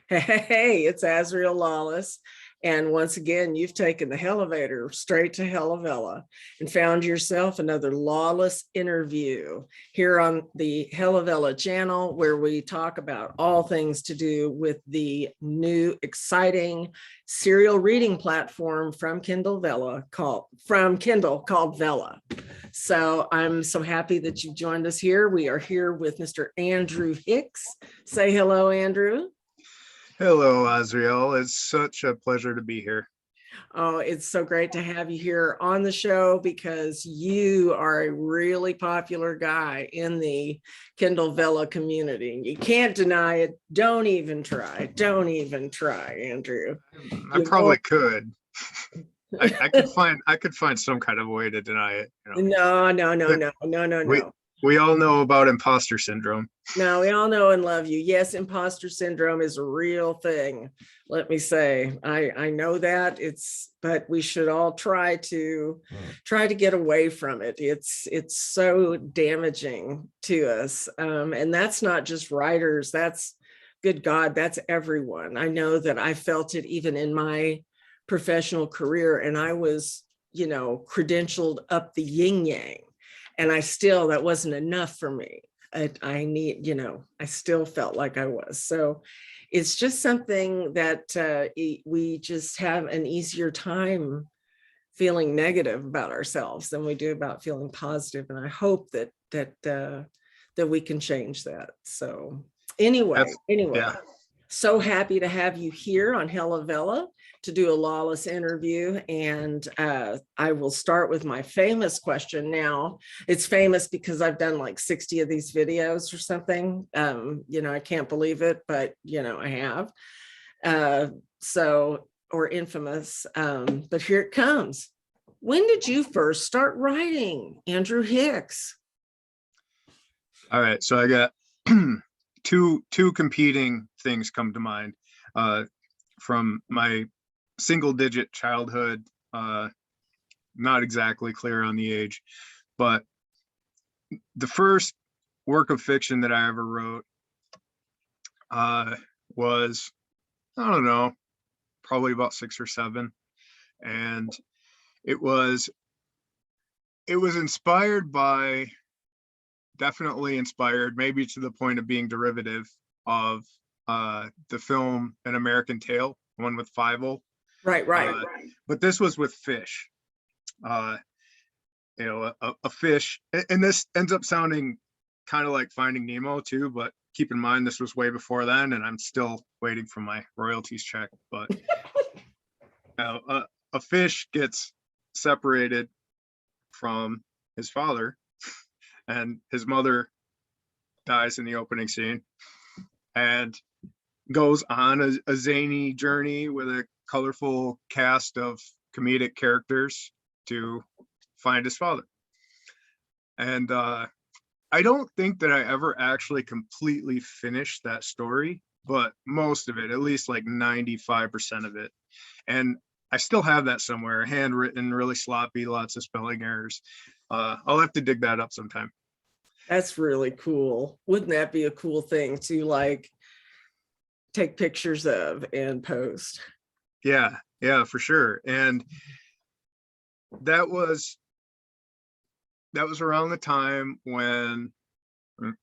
Hey, it's Azrielle Lawless. And once again, you've taken the elevator straight to Hella Vella and found yourself another Lawless interview here on the Hella Vella channel, where we talk about all things to do with the new exciting serial reading platform from Kindle called Vella. So I'm so happy that you've joined us here. We are here with Mr. Andrew Hicks. Say hello, Andrew. Hello, Azrielle. It's such a pleasure to be here. Oh, it's so great to have you here on the show because you are a really popular guy in the Kindle Vella community. You can't deny it. Don't even try. Don't even try, Andrew. I probably could. I could find some kind of way to deny it. No. We all know about imposter syndrome. No, we all know and love you. Yes, imposter syndrome is a real thing. Let me say, I know that but we should all try to get away from it. It's so damaging to us. And that's not just writers. That's, good God, that's everyone. I know that I felt it even in my professional career, and I was, credentialed up the yin yang. And that wasn't enough for me. I still felt like I was. So it's just something that we just have an easier time feeling negative about ourselves than we do about feeling positive. And I hope that we can change that. So anyway, yeah. So happy to have you here on Hella Vella to do a Lawless interview. And I will start with my famous question now. It's famous because I've done like 60 of these videos or something. I can't believe it, but I have. Or infamous, but here it comes. When did you first start writing, Andrew Hicks? All right, so I got two competing things come to mind from my single-digit childhood. Not exactly clear on the age, but the first work of fiction that I ever wrote was, I don't know, probably about 6 or 7, and it was definitely inspired, maybe to the point of being derivative of the film An American Tail, one with Fievel. Right. But this was with fish. A fish, and this ends up sounding kind of like Finding Nemo too, but keep in mind this was way before then, and I'm still waiting for my royalties check. But a fish gets separated from his father, and his mother dies in the opening scene, and goes on a zany journey with a colorful cast of comedic characters to find his father. And I don't think that I ever actually completely finished that story, but most of it, at least like 95% of it. And I still have that somewhere, handwritten, really sloppy, lots of spelling errors. I'll have to dig that up sometime. That's really cool. Wouldn't that be a cool thing to like take pictures of and post? Yeah, for sure. And that was around the time when,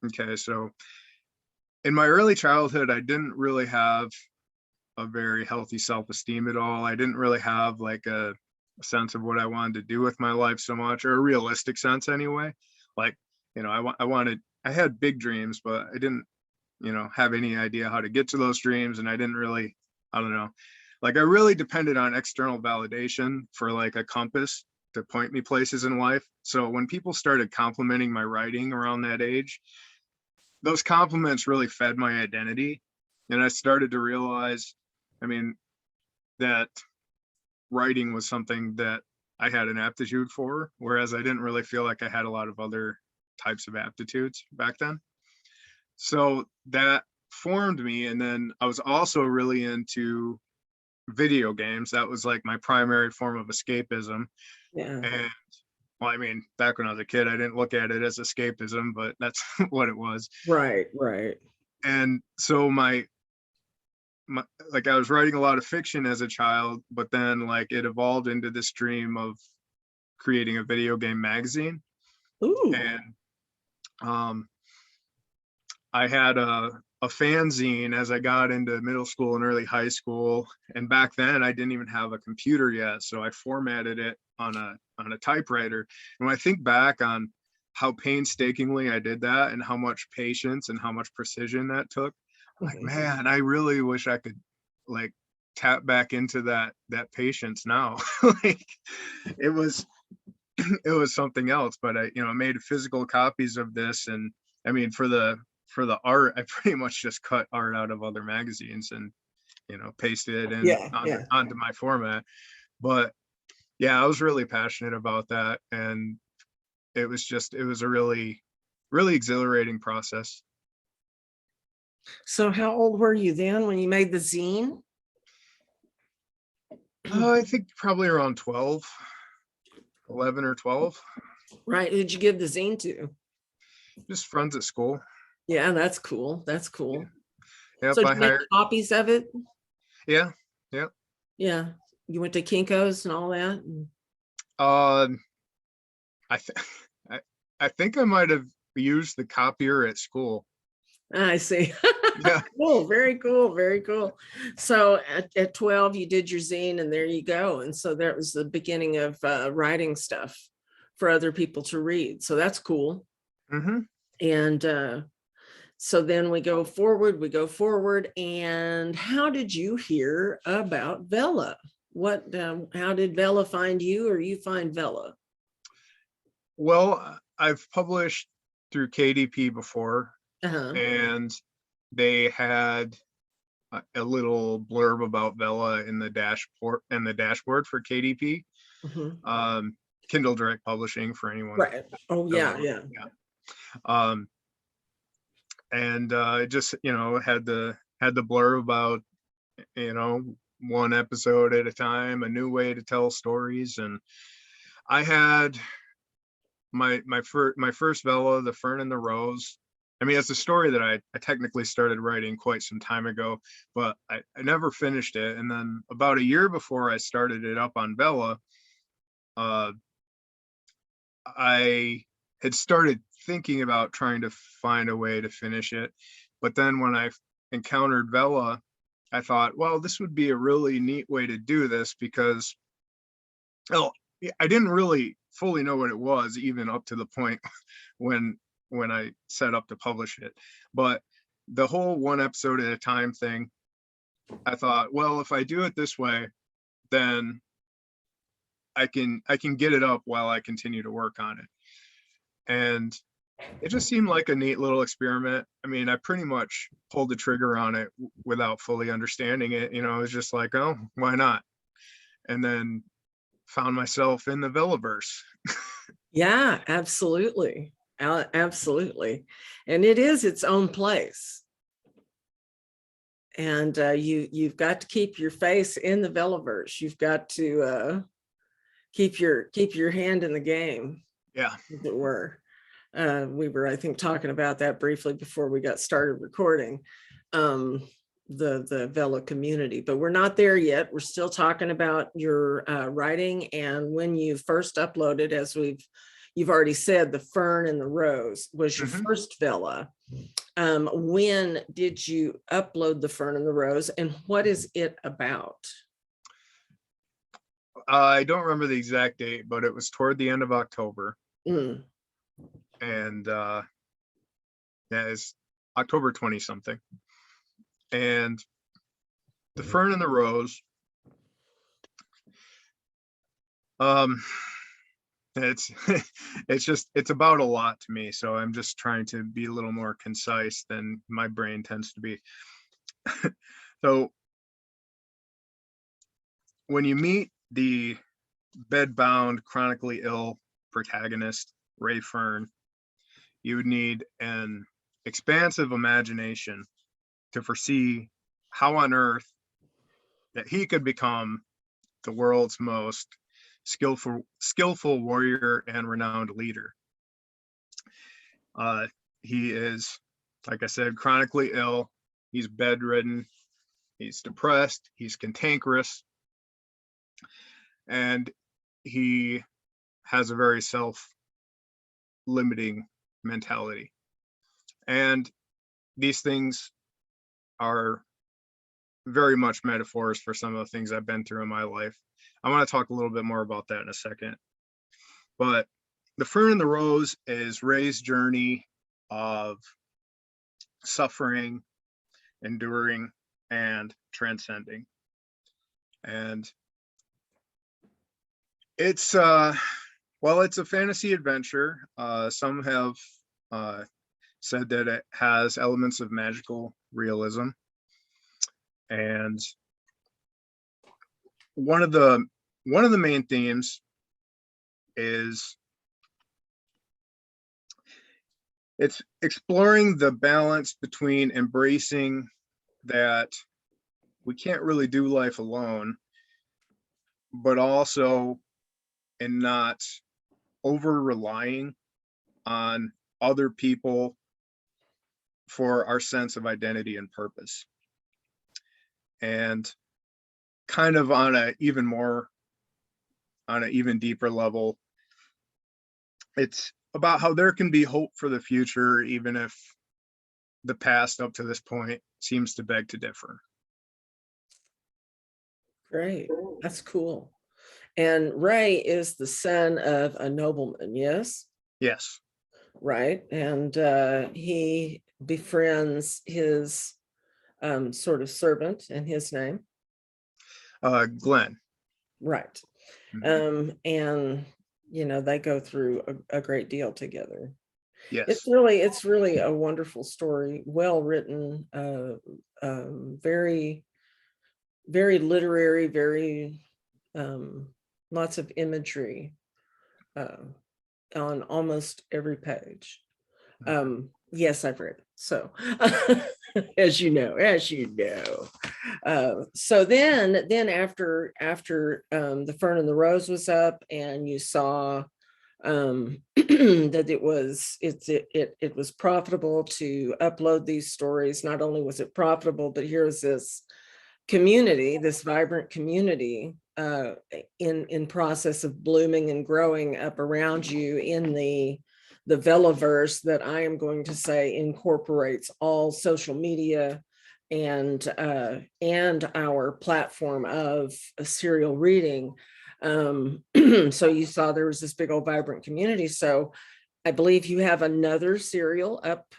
okay, so in my early childhood, I didn't really have a very healthy self-esteem at all. I didn't really have like a sense of what I wanted to do with my life so much, or a realistic sense anyway. Like, I had big dreams, but I didn't, have any idea how to get to those dreams. And I didn't really, I don't know, like I really depended on external validation for like a compass to point me places in life. So when people started complimenting my writing around that age, those compliments really fed my identity. And I started to realize, that writing was something that I had an aptitude for, whereas I didn't really feel like I had a lot of other types of aptitudes back then. So that formed me. And then I was also really into video games. That was like my primary form of escapism. Yeah. And well, back when I was a kid, I didn't look at it as escapism, but that's what it was. Right. And so like I was writing a lot of fiction as a child, but then like it evolved into this dream of creating a video game magazine. Ooh. And I had a fanzine as I got into middle school and early high school. And back then I didn't even have a computer yet. So I formatted it on a typewriter. And when I think back on how painstakingly I did that and how much patience and how much precision that took, like, man, I really wish I could like tap back into that patience now. Like it was something else. But I made physical copies of this. And I mean, for the art, I pretty much just cut art out of other magazines and pasted it in onto my format. But yeah, I was really passionate about that, and it was a really exhilarating process. So how old were you then when you made the zine? I think probably around 11 or 12. Right. Who'd you give the zine to? Just friends at school. Yeah, that's cool. That's cool. Yep, So did you make copies of it? Yeah. Yeah. You went to Kinko's and all that? I think I might have used the copier at school. I see. Yeah. Cool. Very cool. Very cool. So at 12, you did your zine, and there you go. And so that was the beginning of writing stuff for other people to read. So that's cool. Mm-hmm. And so then we go forward. And how did you hear about Vella? How did Vella find you, or you find Vella? Well, I've published through KDP before, Uh-huh. and they had a little blurb about Vella in the dashboard for KDP. Mm-hmm. Kindle Direct Publishing, for anyone. Right. Oh yeah. And it just had the blurb about one episode at a time, a new way to tell stories. And I had my first Vella, The Fern and the Rose. I mean, it's a story that I technically started writing quite some time ago, but I never finished it. And then about a year before I started it up on Vella, I had started thinking about trying to find a way to finish it. But then when I encountered Vella, I thought, well, this would be a really neat way to do this, because I didn't really fully know what it was, even up to the point when I set up to publish it. But the whole one episode at a time thing, I thought, well, if I do it this way, then I can get it up while I continue to work on it. And it just seemed like a neat little experiment. I mean, I pretty much pulled the trigger on it without fully understanding it. It was just like, oh, why not? And then found myself in the Vellaverse. Yeah, absolutely. Absolutely. And it is its own place. And you've got to keep your face in the Vellaverse. You've got to keep your hand in the game. Yeah. As it were. We were, I think, talking about that briefly before we got started recording, the Vella community, but we're not there yet. We're still talking about your writing, and when you first uploaded, as you've already said, The Fern and the Rose was your first Vella. When did you upload The Fern and the Rose, and what is it about? I don't remember the exact date, but it was toward the end of October. And that is October 20 something. And The Fern and the Rose, it's about a lot to me, so I'm just trying to be a little more concise than my brain tends to be. So when you meet the bedbound, chronically ill protagonist, Ray Fern, you would need an expansive imagination to foresee how on earth that he could become the world's most skillful warrior and renowned leader. He is like I said, chronically ill. He's bedridden. He's depressed. He's cantankerous. And he has a very self-limiting mentality. And these things are very much metaphors for some of the things I've been through in my life. I want to talk a little bit more about that in a second. But The Fern and the Rose is Ray's journey of suffering, enduring, and transcending. And it's it's a fantasy adventure. Some have said that it has elements of magical realism. And one of the main themes is it's exploring the balance between embracing that we can't really do life alone, but also in not over relying on other people for our sense of identity and purpose. And kind of on an even deeper level, it's about how there can be hope for the future, even if the past up to this point seems to beg to differ. Great. That's cool. And Ray is the son of a nobleman, yes? Yes. Right. And he befriends his sort of servant, and his name? Glenn. Right. Mhm. And they go through a great deal together. Yes. It's really a wonderful story, well written, very, very literary, very lots of imagery on almost every page. Yes, I've read it. So as you know. So then after The Fern and the Rose was up, and you saw that it was profitable to upload these stories. Not only was it profitable, but here's this community, this vibrant community in process of blooming and growing up around you in the Vellaverse that I am going to say incorporates all social media and our platform of serial reading. So you saw there was this big old vibrant community. So I believe you have another serial up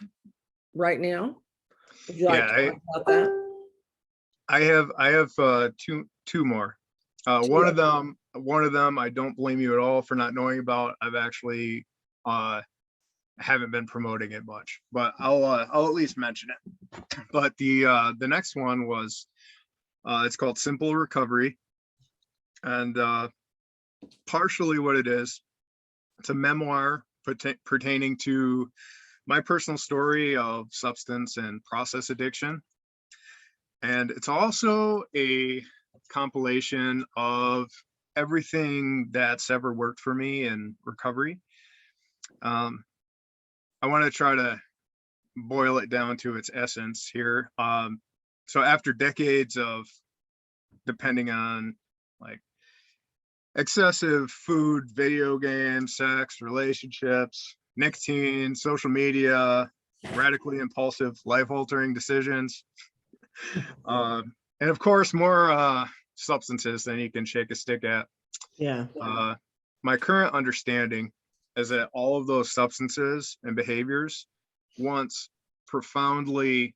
right now. Would you like to talk about that? I have two more. One of them, I don't blame you at all for not knowing about. I've actually haven't been promoting it much, but I'll at least mention it. But the next one was it's called Simple Recovery, and partially what it is, it's a memoir pertaining to my personal story of substance and process addiction. And it's also a compilation of everything that's ever worked for me in recovery. I want to try to boil it down to its essence here. So after decades of depending on like excessive food, video games, sex, relationships, nicotine, social media, radically impulsive, life-altering decisions, and of course more substances than you can shake a stick at. Yeah. My current understanding is that all of those substances and behaviors once profoundly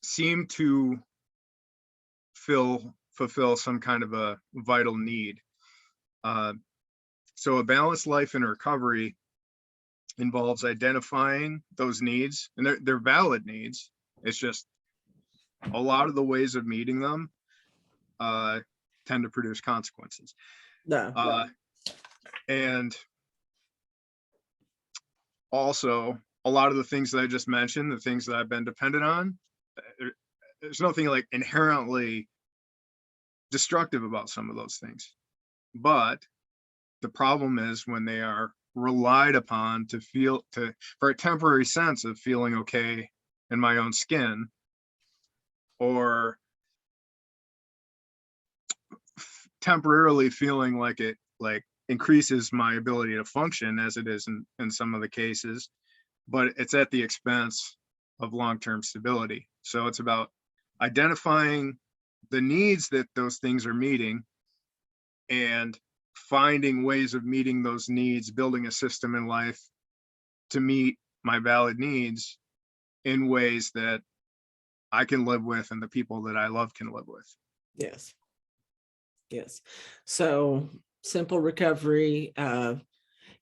seem to fulfill some kind of a vital need. So a balanced life in recovery involves identifying those needs, and they're valid needs. It's just a lot of the ways of meeting them tend to produce consequences. No. And also, a lot of the things that I just mentioned, the things that I've been dependent on, there's nothing like inherently destructive about some of those things. But the problem is when they are relied upon to for a temporary sense of feeling okay in my own skin, or temporarily feeling like it increases my ability to function, as it is in some of the cases, but it's at the expense of long-term stability. So it's about identifying the needs that those things are meeting and finding ways of meeting those needs, building a system in life to meet my valid needs in ways that I can live with and the people that I love can live with. Yes. Yes. So Simple Recovery,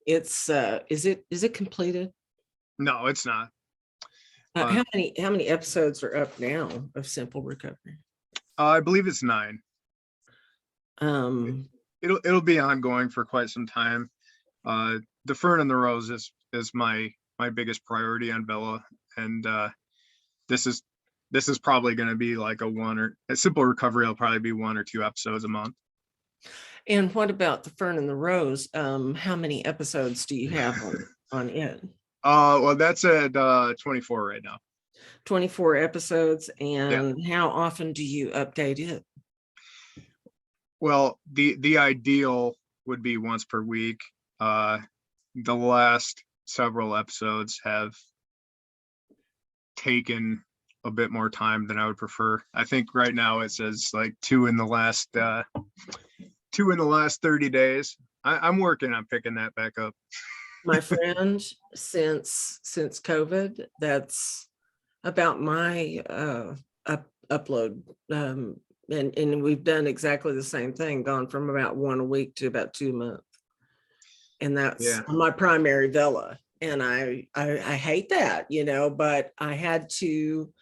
it's is it completed? No, it's not. How many episodes are up now of Simple Recovery? I believe it's 9. It'll be ongoing for quite some time. The Fern and the Rose is my biggest priority on Vella, and this is probably going to be like a Simple Recovery will probably be 1 or 2 episodes a month. And what about the Fern and the Rose? How many episodes do you have on it? Well, that's at 24 right now. 24 episodes. And how often do you update it? Well, the ideal would be once per week. The last several episodes have taken a bit more time than I would prefer. I think right now it says like 2 in the last 30 days. I'm working on picking that back up. My friend, since COVID, that's about my upload. And we've done exactly the same thing, gone from about 1 a week to about 2 a month. And that's my primary Vella. And I hate that, but I had to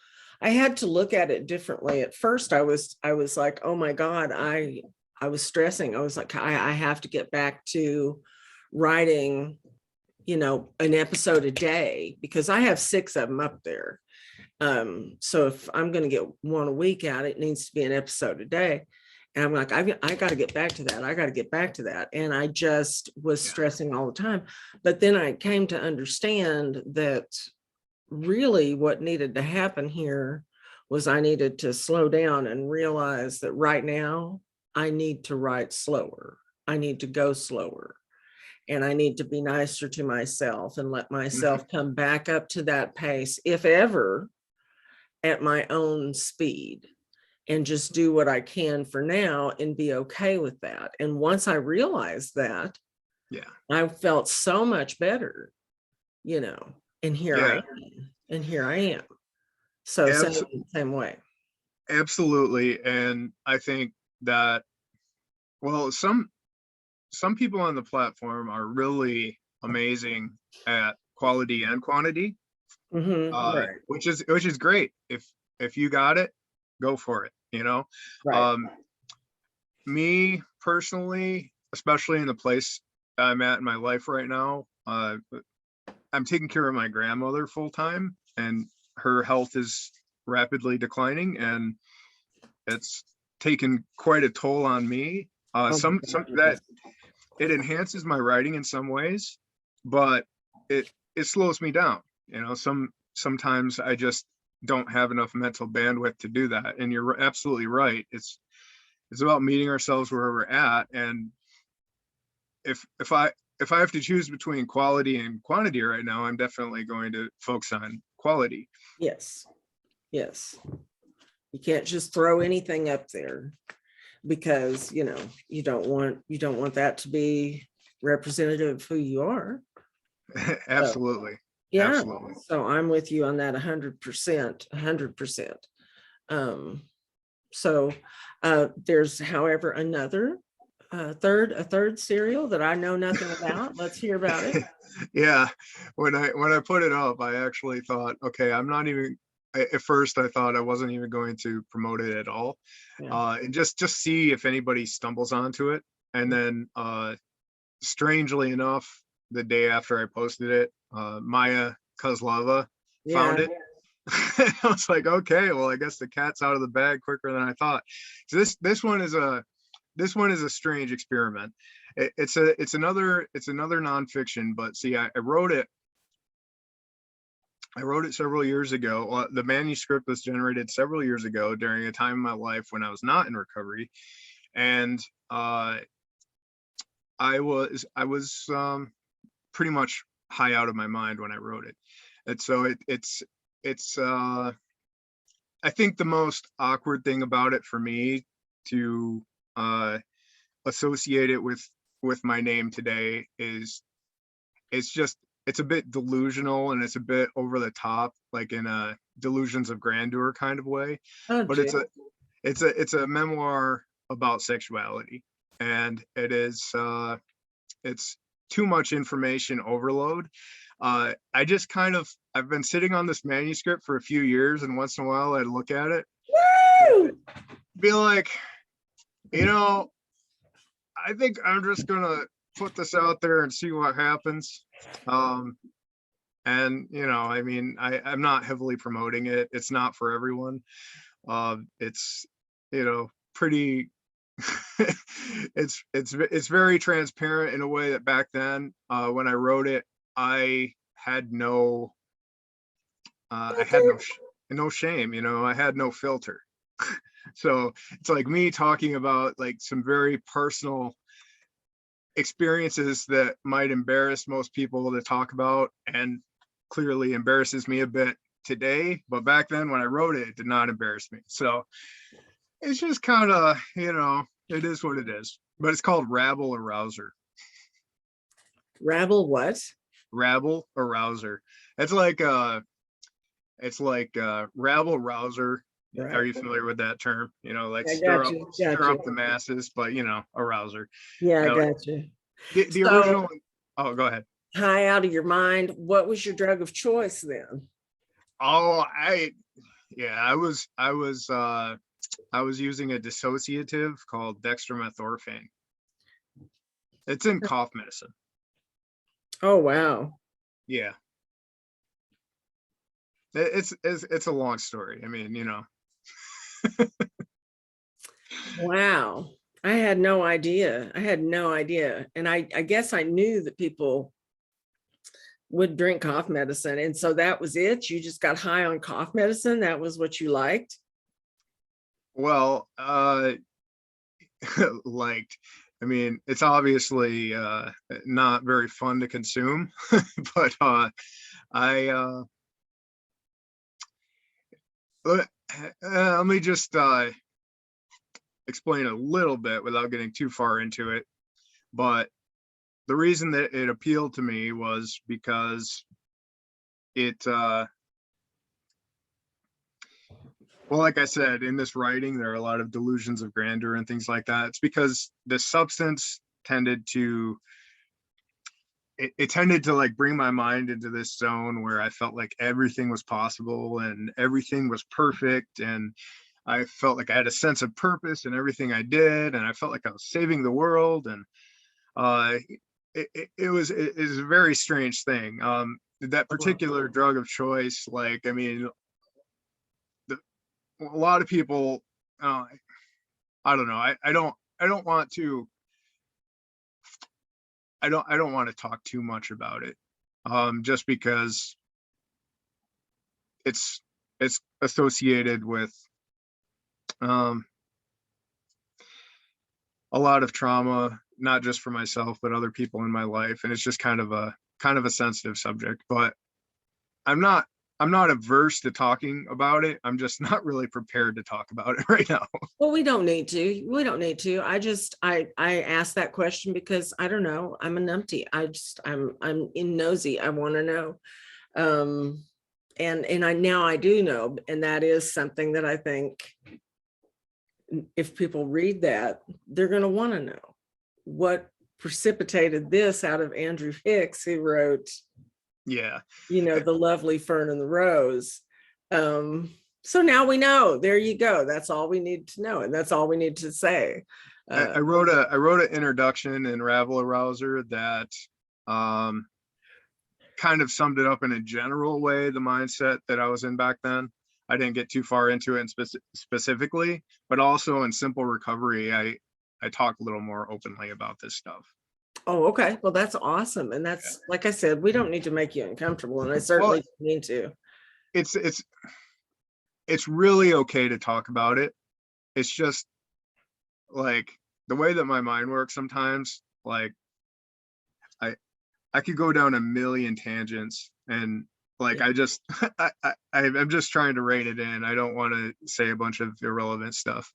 look at it differently. At first I was like, oh my God, I was stressing. I was like, I have to get back to writing, an episode a day, because I have 6 of them up there. So if I'm going to get 1 a week out, it needs to be an episode a day. And I'm like, I got to get back to that. I got to get back to that. And I just was stressing all the time. But then I came to understand that really what needed to happen here was I needed to slow down and realize that right now I need to write slower. I need to go slower. And I need to be nicer to myself and let myself come back up to that pace, if ever, at my own speed, and just do what I can for now and be okay with that. And once I realized that, I felt so much better, and here I am. So same way. Absolutely. And I think that, well, some people on the platform are really amazing at quality and quantity, Right. which is great. If you got it, go for it. Right. Me personally, especially in the place I'm at in my life right now, I'm taking care of my grandmother full time, and her health is rapidly declining, and it's taken quite a toll on me. Some that it enhances my writing in some ways, but it slows me down. Sometimes I just don't have enough mental bandwidth to do that. And you're absolutely right. It's about meeting ourselves where we're at. And if I have to choose between quality and quantity right now, I'm definitely going to focus on quality. Yes. You can't just throw anything up there, because you don't want that to be representative of who you are. Absolutely. Absolutely. So I'm with you on that 100%. So there's, however, another third serial that I know nothing about. Let's hear about it. Yeah, when I put it up, I actually thought, okay, I'm not even. At first, I thought I wasn't even going to promote it at all, and just see if anybody stumbles onto it. And then, strangely enough, the day after I posted it, Maya Kozlova found it. I was like, okay, well, I guess the cat's out of the bag quicker than I thought. So this one is a strange experiment, it's another nonfiction, but see, I wrote it several years ago. The manuscript was generated several years ago during a time in my life when I was not in recovery, and I was pretty much high out of my mind when I wrote it. And so it's I think the most awkward thing about it for me to associate it with my name today is it's a bit delusional, and it's a bit over the top, like in a delusions of grandeur kind of way. Oh, But gee. it's a memoir about sexuality, and it's too much information overload. I've been sitting on this manuscript for a few years, and once in a while I'd look at it, Woo! be like, I think I'm just gonna put this out there and see what happens. And I mean, I'm not heavily promoting it. It's not for everyone. It's pretty it's very transparent in a way that back then, when I wrote it, I had no no shame, I had no filter. So it's like me talking about like some very personal experiences that might embarrass most people to talk about, and clearly embarrasses me a bit today, but back then when I wrote it, it did not embarrass me. So it's just kind of, it is what it is. But it's called Rabble Arouser. Rabble what? Rabble Arouser. It's like rabble rouser. Right. Are you familiar with that term? Like I stir got up you. stir up the masses, but a rouser. Yeah, I No, got you. the So, original. Oh, go ahead. high out of your mind. What was your drug of choice then? Oh, I was using a dissociative called dextromethorphan. It's in cough medicine. Oh, wow. Yeah. It's a long story. I mean, Wow. I had no idea. And I guess I knew that people would drink cough medicine. And so that was it. You just got high on cough medicine. That was what you liked. Well, liked. I mean, it's obviously not very fun to consume, but let me just explain a little bit without getting too far into it. But the reason that it appealed to me was because it well, like I said, in this writing, there are a lot of delusions of grandeur and things like that. It's because the substance tended to like bring my mind into this zone where I felt like everything was possible and everything was perfect, and I felt like I had a sense of purpose in everything I did, and I felt like I was saving the world. And it was a very strange thing. That particular drug of choice, like, I mean, a lot of people, I don't know. I don't want to. I don't want to talk too much about it, just because it's associated with a lot of trauma, not just for myself but other people in my life, and it's just kind of a sensitive subject. But I'm not averse to talking about it. I'm just not really prepared to talk about it right now. Well, we don't need to. I asked that question because I don't know. I'm a numpty. I'm in nosy. I want to know. And I do know. And that is something that I think if people read that, they're going to want to know what precipitated this out of Andrew Hicks, who wrote, Yeah. The lovely Fern and the Rose. So now we know. There you go. That's all we need to know, and that's all we need to say. I wrote an introduction in Rabble Arouser that kind of summed it up in a general way, the mindset that I was in back then. I didn't get too far into it specifically, but also in Simple Recovery, I talk a little more openly about this stuff. Oh, okay. Well, that's awesome. And that's, like I said, we don't need to make you uncomfortable, and I Well, certainly don't mean to. it's really okay to talk about it. It's just like the way that my mind works sometimes, like I could go down a million tangents, and like Yeah. I just I'm just trying to rein it in. I don't want to say a bunch of irrelevant stuff.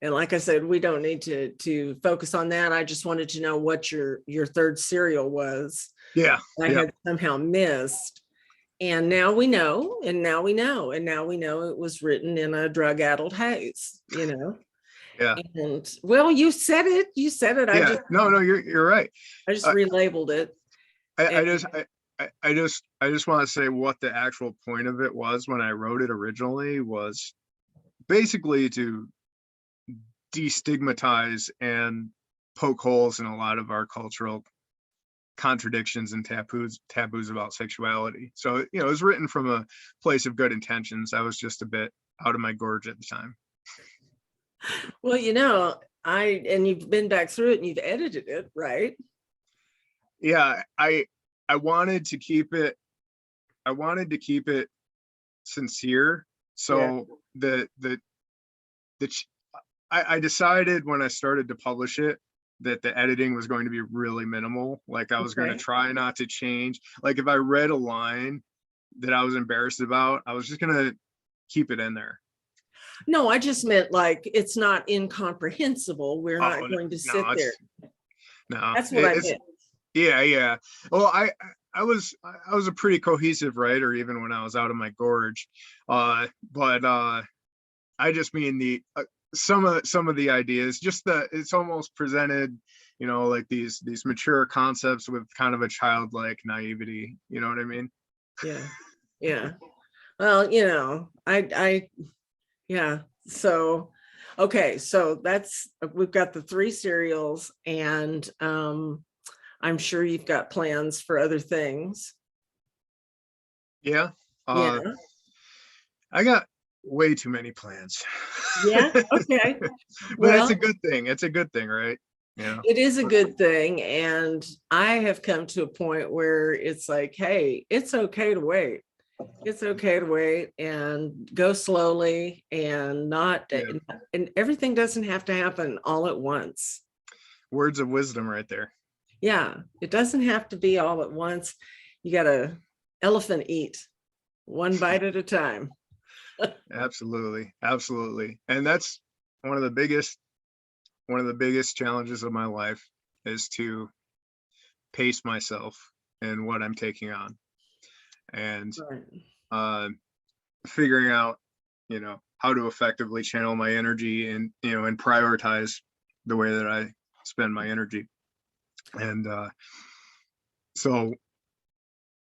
And like I said, we don't need to focus on that. I just wanted to know what your third serial was. Yeah. I Yeah. had somehow missed. And now we know, and now we know, and now we know it was written in a drug-addled haze, you know. Yeah. And well, you said it. You said it. Yeah. No, you're right. I just Uh, relabeled it. I just want to say what the actual point of it was when I wrote it originally was basically to destigmatize and poke holes in a lot of our cultural contradictions and taboos about sexuality. So, it was written from a place of good intentions. I was just a bit out of my gorge at the time. Well, and you've been back through it and you've edited it, right? Yeah, I wanted to keep it sincere. So I decided when I started to publish it that the editing was going to be really minimal. Like I was going to try not to change. Like if I read a line that I was embarrassed about, I was just going to keep it in there. No, I just meant like it's not incomprehensible. We're not going to sit there. No, that's what I meant. Yeah. Well, I was a pretty cohesive writer even when I was out of my gorge, but I just mean some of the ideas, just it's almost presented, like these mature concepts with kind of a childlike naivety. You know what I mean? Yeah. Well, yeah. So, okay. So we've got the 3 serials, and I'm sure you've got plans for other things. Yeah. I got way too many plans. Yeah. Okay. But it's a good thing. It's a good thing, right? Yeah. It is a good thing. And I have come to a point where it's like, hey, it's okay to wait. It's okay to wait and go slowly, and and everything doesn't have to happen all at once. Words of wisdom right there. Yeah. It doesn't have to be all at once. You got to elephant eat one bite at a time. Absolutely. And that's one of the biggest challenges of my life, is to pace myself in what I'm taking on, and figuring out, how to effectively channel my energy and, and prioritize the way that I spend my energy. And so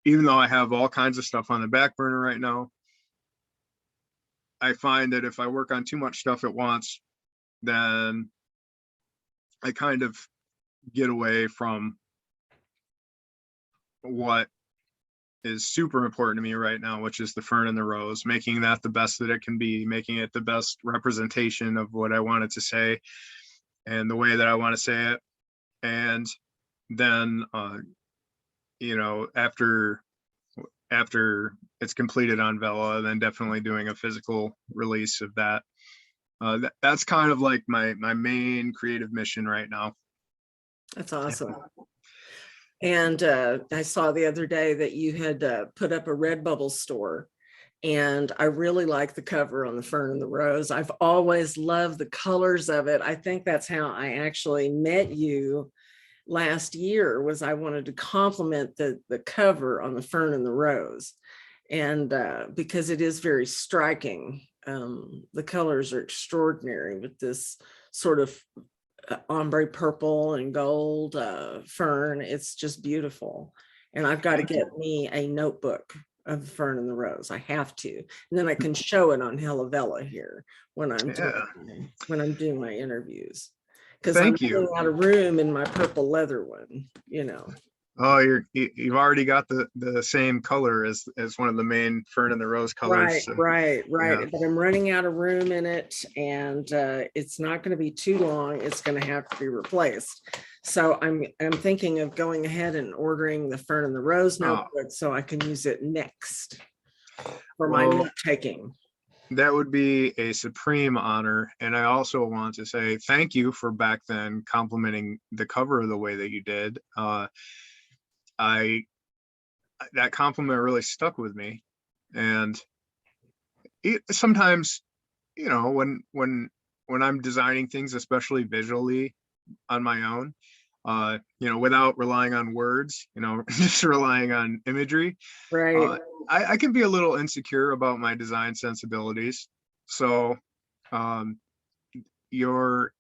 even though I have all kinds of stuff on the back burner right now, I find that if I work on too much stuff at once, then I kind of get away from what is super important to me right now, which is the Fern and the Rose, making that the best that it can be, making it the best representation of what I wanted to say and the way that I want to say it. And then, after it's completed on Vella, then definitely doing a physical release of that. That's kind of like my main creative mission right now. That's awesome. And I saw the other day that you had put up a Redbubble store, and I really like the cover on the Fern and the Rose. I've always loved the colors of it. I think that's how I actually met you last year, was I wanted to compliment the cover on the Fern and the Rose, and because it is very striking. The colors are extraordinary with this sort of ombre purple and gold fern. It's just beautiful. And I've got to get me a notebook of the Fern and the Rose. I have to, and then I can show it on Hella Vella here when I'm doing my interviews, because I'm running out of room in my purple leather one. Oh, you've already got the same color as one of the main Fern and the Rose colors. Right, So, right, yeah. right. But I'm running out of room in it, and it's not going to be too long. It's going to have to be replaced. So I'm thinking of going ahead and ordering the Fern and the Rose Oh, notebook so I can use it next for my well, note taking. that would be a supreme honor. And I also want to say thank you for back then complimenting the cover the way that you did. I that compliment really stuck with me. And sometimes, when I'm designing things, especially visually on my own, without relying on words, just relying on imagery, Right. I can be a little insecure about my design sensibilities. So um, your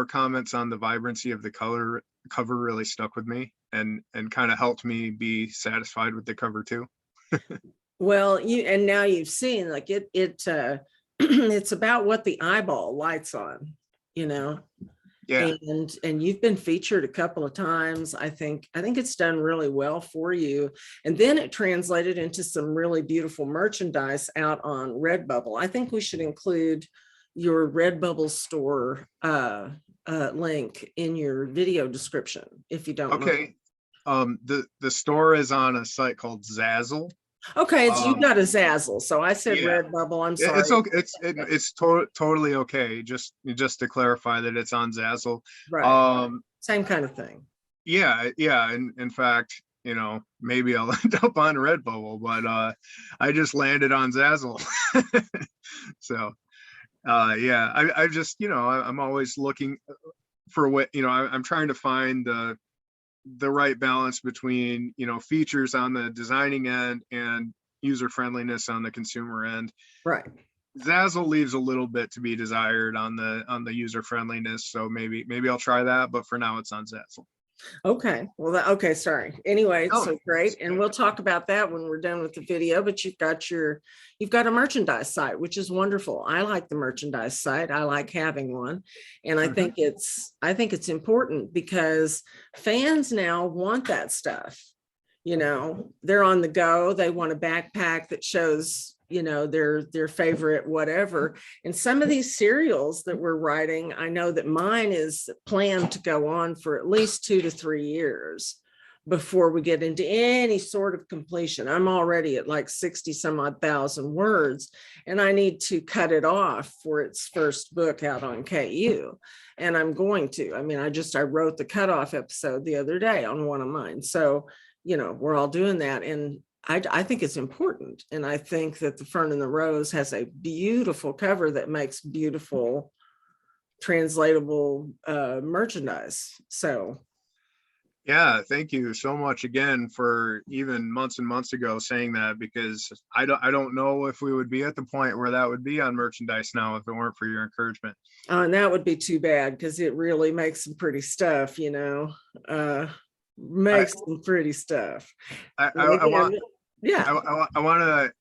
comments on the vibrancy of the cover really stuck with me and kind of helped me be satisfied with the cover too. Well, and now you've seen like it it's about what the eyeball lights on, you know. Yeah. And you've been featured a couple of times. I think it's done really well for you. And then it translated into some really beautiful merchandise out on Redbubble. I think we should include your Redbubble store link in your video description if you don't mind. Okay. The store is on a site called Zazzle. Okay, you've got a Zazzle, so I said Yeah. Redbubble. I'm sorry. It's okay. It's totally okay. Just to clarify that it's on Zazzle. Right. Same kind of thing. Yeah. And in fact, maybe I'll end up on Redbubble, but I just landed on Zazzle. So yeah, I just, I'm always looking for what, I'm trying to find the right balance between, features on the designing end and user friendliness on the consumer end. Right. Zazzle leaves a little bit to be desired on the user friendliness, so maybe I'll try that, but for now it's on Zazzle. Okay. Well, okay. Sorry. Anyway, Oh, so great. And we'll talk about that when we're done with the video, but you've got a merchandise site, which is wonderful. I like the merchandise site. I like having one. And I think it's important because fans now want that stuff. They're on the go. They want a backpack that shows, their favorite whatever. And some of these serials that we're writing, I know that mine is planned to go on for at least 2 to 3 years before we get into any sort of completion. I'm already at like 60 some odd thousand words, and I need to cut it off for its first book out on KU. And I'm going to. I mean, I wrote the cutoff episode the other day on one of mine. So, we're all doing that. And I think it's important. And I think that the Fern and the Rose has a beautiful cover that makes beautiful translatable merchandise. So yeah, thank you so much again for even months and months ago saying that, because I don't know if we would be at the point where that would be on merchandise now if it weren't for your encouragement. And that would be too bad, because it really makes some pretty stuff, makes some pretty stuff. I want to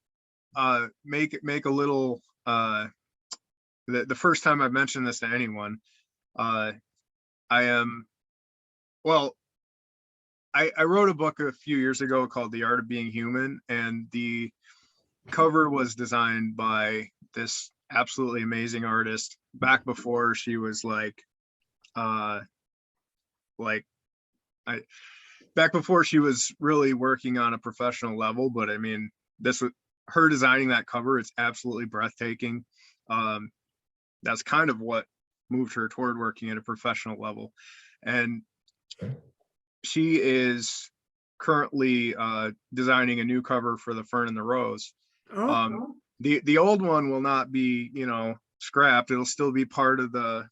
make a little the first time I've mentioned this to anyone. I wrote a book a few years ago called The Art of Being Human, and the cover was designed by this absolutely amazing artist back before she was back before she was really working on a professional level. But I mean, this was her designing that cover. It's absolutely breathtaking. That's kind of what moved her toward working at a professional level. And she is currently designing a new cover for the Fern and the Rose. The old one will not be, scrapped. It'll still be part of the,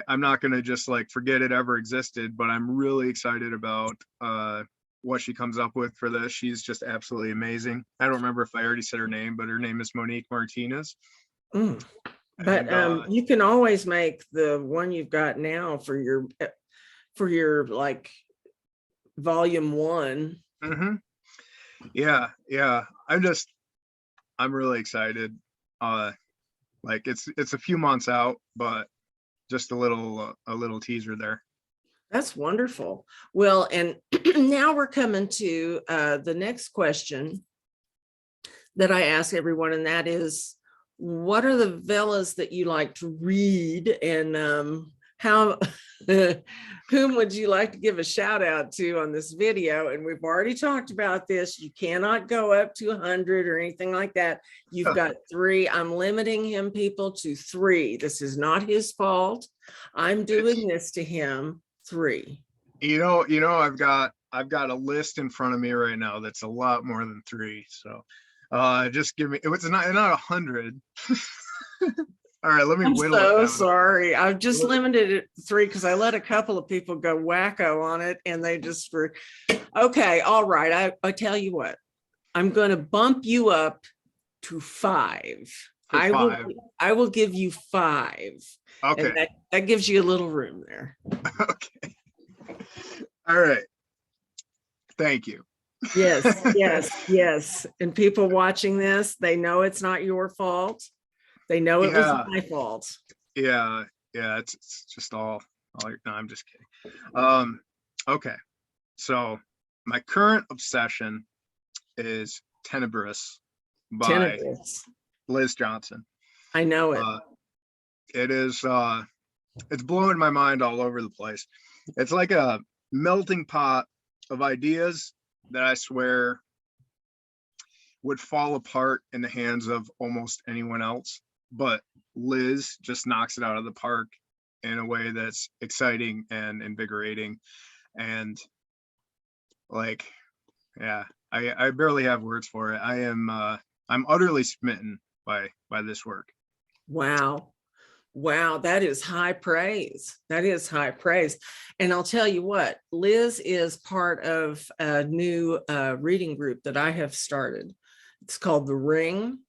I'm not going to just forget it ever existed, but I'm really excited about what she comes up with for this. She's just absolutely amazing. I don't remember if I already said her name, but her name is Monique Martinez. But you can always make the one you've got now for your volume 1. Yeah. I'm really excited. It's a few months out, but just a little teaser there. That's wonderful. Well, and now we're coming to the next question that I ask everyone, and that is, what are the Vellas that you like to read, and how whom would you like to give a shout out to on this video? And we've already talked about this. You cannot go up to 100 or anything like that. You've got 3. I'm limiting him, people, to 3. This is not his fault. I'm doing this to him. 3. I've got a list in front of me right now that's a lot more than 3. So just give me, it's not 100. All right, let me whittle it down. So sorry. I've just limited it to 3 because I let a couple of people go wacko on it, and they just were okay. All right. I tell you what, I'm going to bump you up to 5. I will give you 5. Okay. And that gives you a little room there. Okay. All right. Thank you. Yes. And people watching this, they know it's not your fault. They know it was my fault. Yeah. It's just all no, I'm just kidding. Okay. So my current obsession is Tenebrous by Liz Johnson. I know it. It is it's blowing my mind all over the place. It's like a melting pot of ideas that I swear would fall apart in the hands of almost anyone else, but Liz just knocks it out of the park in a way that's exciting and invigorating. And like, yeah, I barely have words for it. I'm utterly smitten by this work. Wow, that is high praise. And I'll tell you what, Liz is part of a new reading group that I have started. It's called The Ring.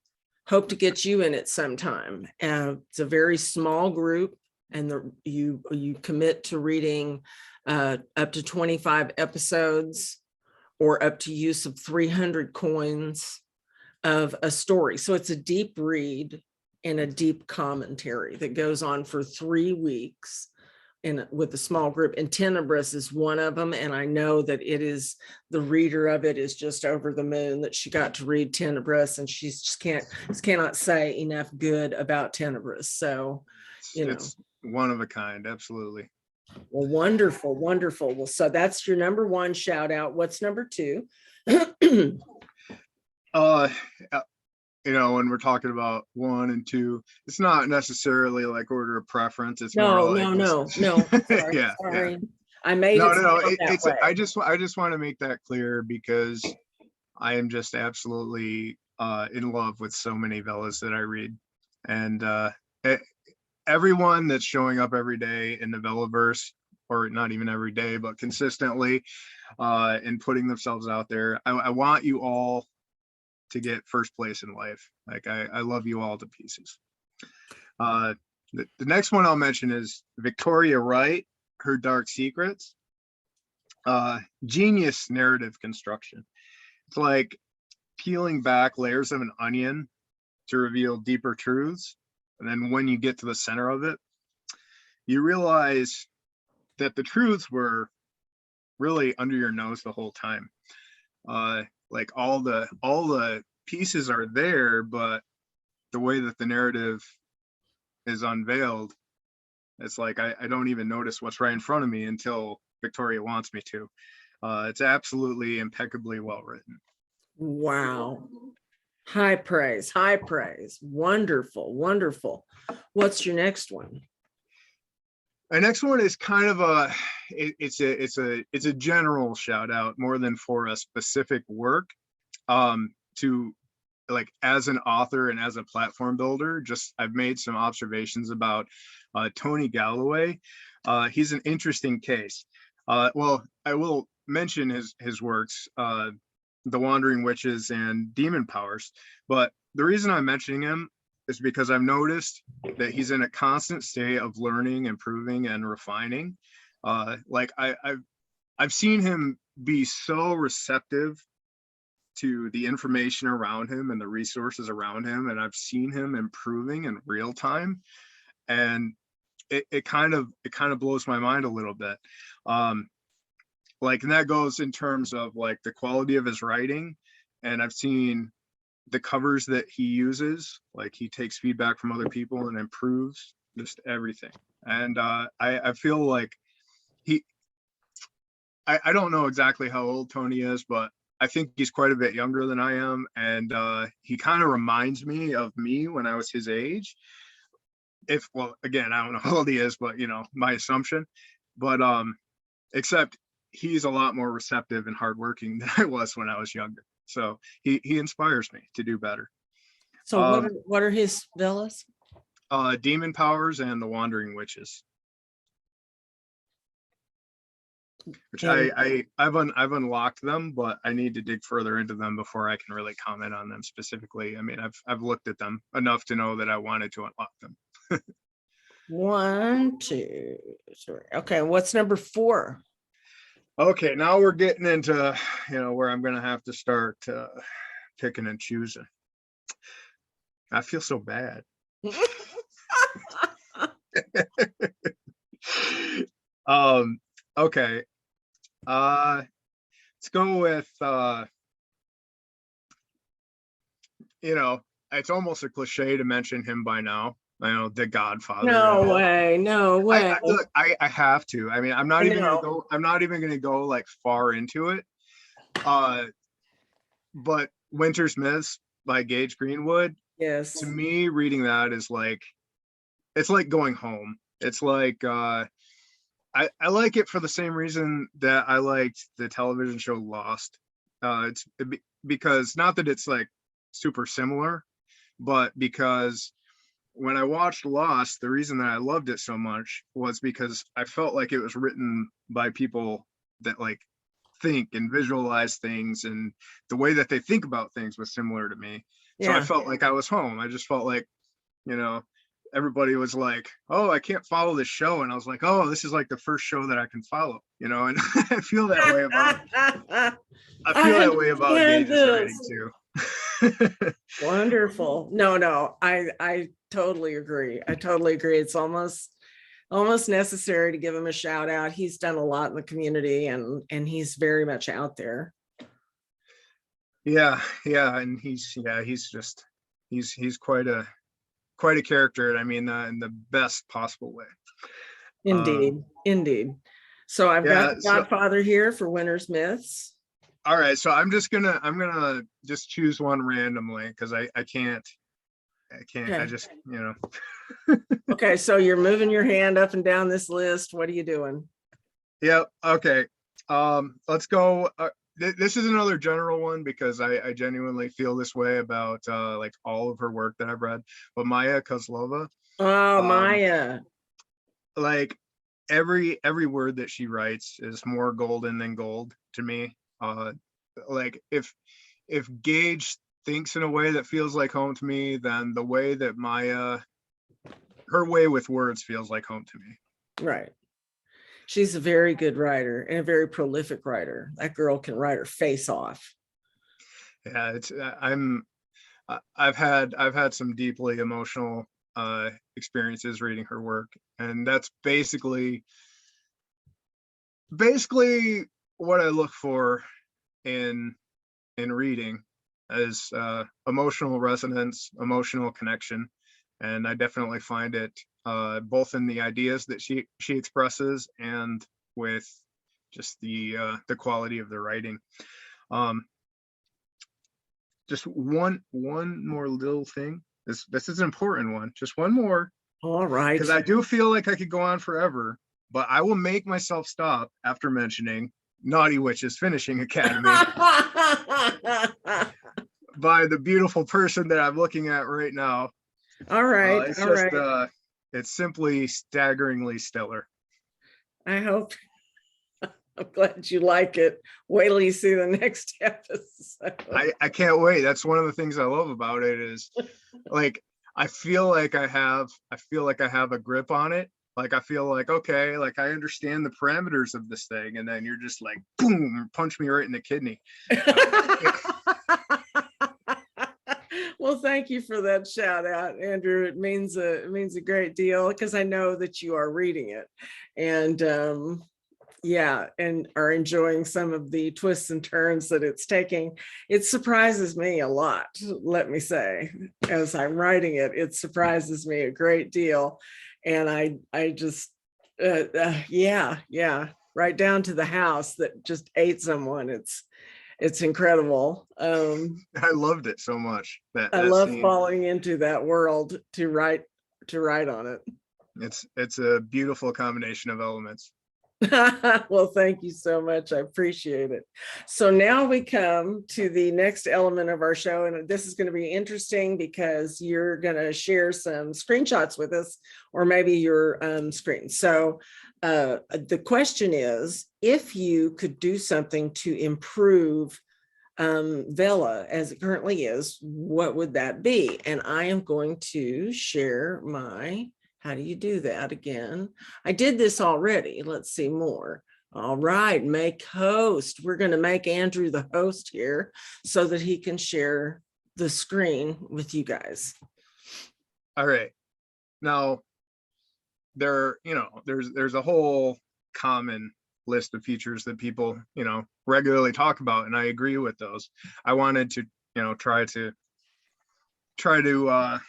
Hope to get you in it sometime. It's a very small group, and you commit to reading up to 25 episodes or up to use of 300 coins of a story. So it's a deep read and a deep commentary that goes on for 3 weeks with a small group. And Tenebrous is one of them. And I know that the reader of it is just over the moon that she got to read Tenebrous, and she just cannot say enough good about Tenebrous. So, it's one of a kind. Absolutely. Well, wonderful. Well, so that's your number 1 shout out. What's number 2? When we're talking about 1 and 2, it's not necessarily like order of preference. It's no. Sorry. Yeah. I made I just want to make that clear, because I am just absolutely in love with so many Vellas that I read, and everyone that's showing up every day in the Vellaverse, or not even every day, but consistently, and putting themselves out there. I want you all to get first place in life. Like, I love you all to pieces. The next one I'll mention is Victoria Wright, Her Dark Secrets. Genius narrative construction. It's like peeling back layers of an onion to reveal deeper truths. And then when you get to the center of it, you realize that the truths were really under your nose the whole time. Like all the pieces are there, but the way that the narrative is unveiled, it's like I don't even notice what's right in front of me until Victoria wants me to. It's absolutely impeccably well written. Wow. High praise. Wonderful. What's your next one? My next one is kind of it's a general shout out more than for a specific work. To, like, as an author and as a platform builder, I've made some observations about Tony Galloway. He's an interesting case. Well, I will mention his works, The Wandering Witches and Demon Powers, but the reason I'm mentioning him is because I've noticed that he's in a constant state of learning, improving, and refining. Like I've seen him be so receptive to the information around him and the resources around him, and I've seen him improving in real time. And it kind of blows my mind a little bit. Like, and that goes in terms of like the quality of his writing. And I've seen the covers that he uses, like he takes feedback from other people and improves just everything. And I feel like I don't know exactly how old Tony is, but I think he's quite a bit younger than I am. And he kind of reminds me of me when I was his age. Well, again, I don't know how old he is, but my assumption. But except he's a lot more receptive and hardworking than I was when I was younger. So he inspires me to do better. So what are his Vellas? Demon Powers and the Wandering Witches. Which I've unlocked them, but I need to dig further into them before I can really comment on them specifically. I mean, I've looked at them enough to know that I wanted to unlock them. 1, 2, 3. Okay, what's number 4? Okay, now we're getting into where I'm gonna have to start picking and choosing. I feel so bad. Okay. Let's go with it's almost a cliche to mention him by now. I know, The Godfather. No way. Look, I have to. I mean, I'm not even gonna go like far into it. But Winter's Myths by Gage Greenwood. Yes. To me, reading that is like, it's like going home. It's like I like it for the same reason that I liked the television show Lost. Because not that it's like super similar, but because when I watched Lost, the reason that I loved it so much was because I felt like it was written by people that like think and visualize things, and the way that they think about things was similar to me. So I felt like I was home. I just felt like, everybody was like, oh, I can't follow this show. And I was like, oh, this is like the first show that I can follow, and I feel that way about Gage's writing too. Wonderful. No, I totally agree. It's almost necessary to give him a shout out. He's done a lot in the community, and he's very much out there. Yeah, and he's quite a character. I mean, in the best possible way. Indeed. So I've got The Godfather here for Winter's Myths. All right, so I'm gonna just choose one randomly because I can't. Okay. I just Okay, so you're moving your hand up and down this list. What are you doing? Yep. Okay. Let's go. This is another general one because I genuinely feel this way about like all of her work that I've read. But Maya Kozlova. Oh, Maya. Like every word that she writes is more golden than gold to me. Like if Gage thinks in a way that feels like home to me, then the way that Maya, her way with words feels like home to me. Right. She's a very good writer and a very prolific writer. That girl can write her face off. Yeah, I've had some deeply emotional experiences reading her work, and that's basically what I look for in reading is emotional resonance, emotional connection. And I definitely find it both in the ideas that she expresses and with just the quality of the writing. Just one more little thing. This is an important one. Just one more. All right. Because I do feel like I could go on forever, but I will make myself stop after mentioning Naughty Witch's Finishing Academy by the beautiful person that I'm looking at right now. All right. It's simply staggeringly stellar. I'm glad you like it. Wait till you see the next episode. I can't wait. That's one of the things I love about it is like I feel like I have a grip on it. Like I feel like, okay, like I understand the parameters of this thing, and then you're just like, boom, punch me right in the kidney. Well, thank you for that shout out, Andrew. It means a great deal because I know that you are reading it, and yeah, and are enjoying some of the twists and turns that it's taking. It surprises me a lot, let me say. As I'm writing it, it surprises me a great deal. And I just, yeah, right down to the house that just ate someone. It's incredible. I loved it so much. I That love scene. falling into that world to write on it. It's a beautiful combination of elements. Well, thank you so much. I appreciate it. So now we come to the next element of our show, and this is going to be interesting because you're going to share some screenshots with us, or maybe your screen. So the question is, if you could do something to improve Vella as it currently is, what would that be? And I am going to share my, how do you do that again? I did this already. Let's see more. All right, make host. We're going to make Andrew the host here so that he can share the screen with you guys. All right. Now, there's a whole common list of features that people, regularly talk about, and I agree with those. I wanted to, try to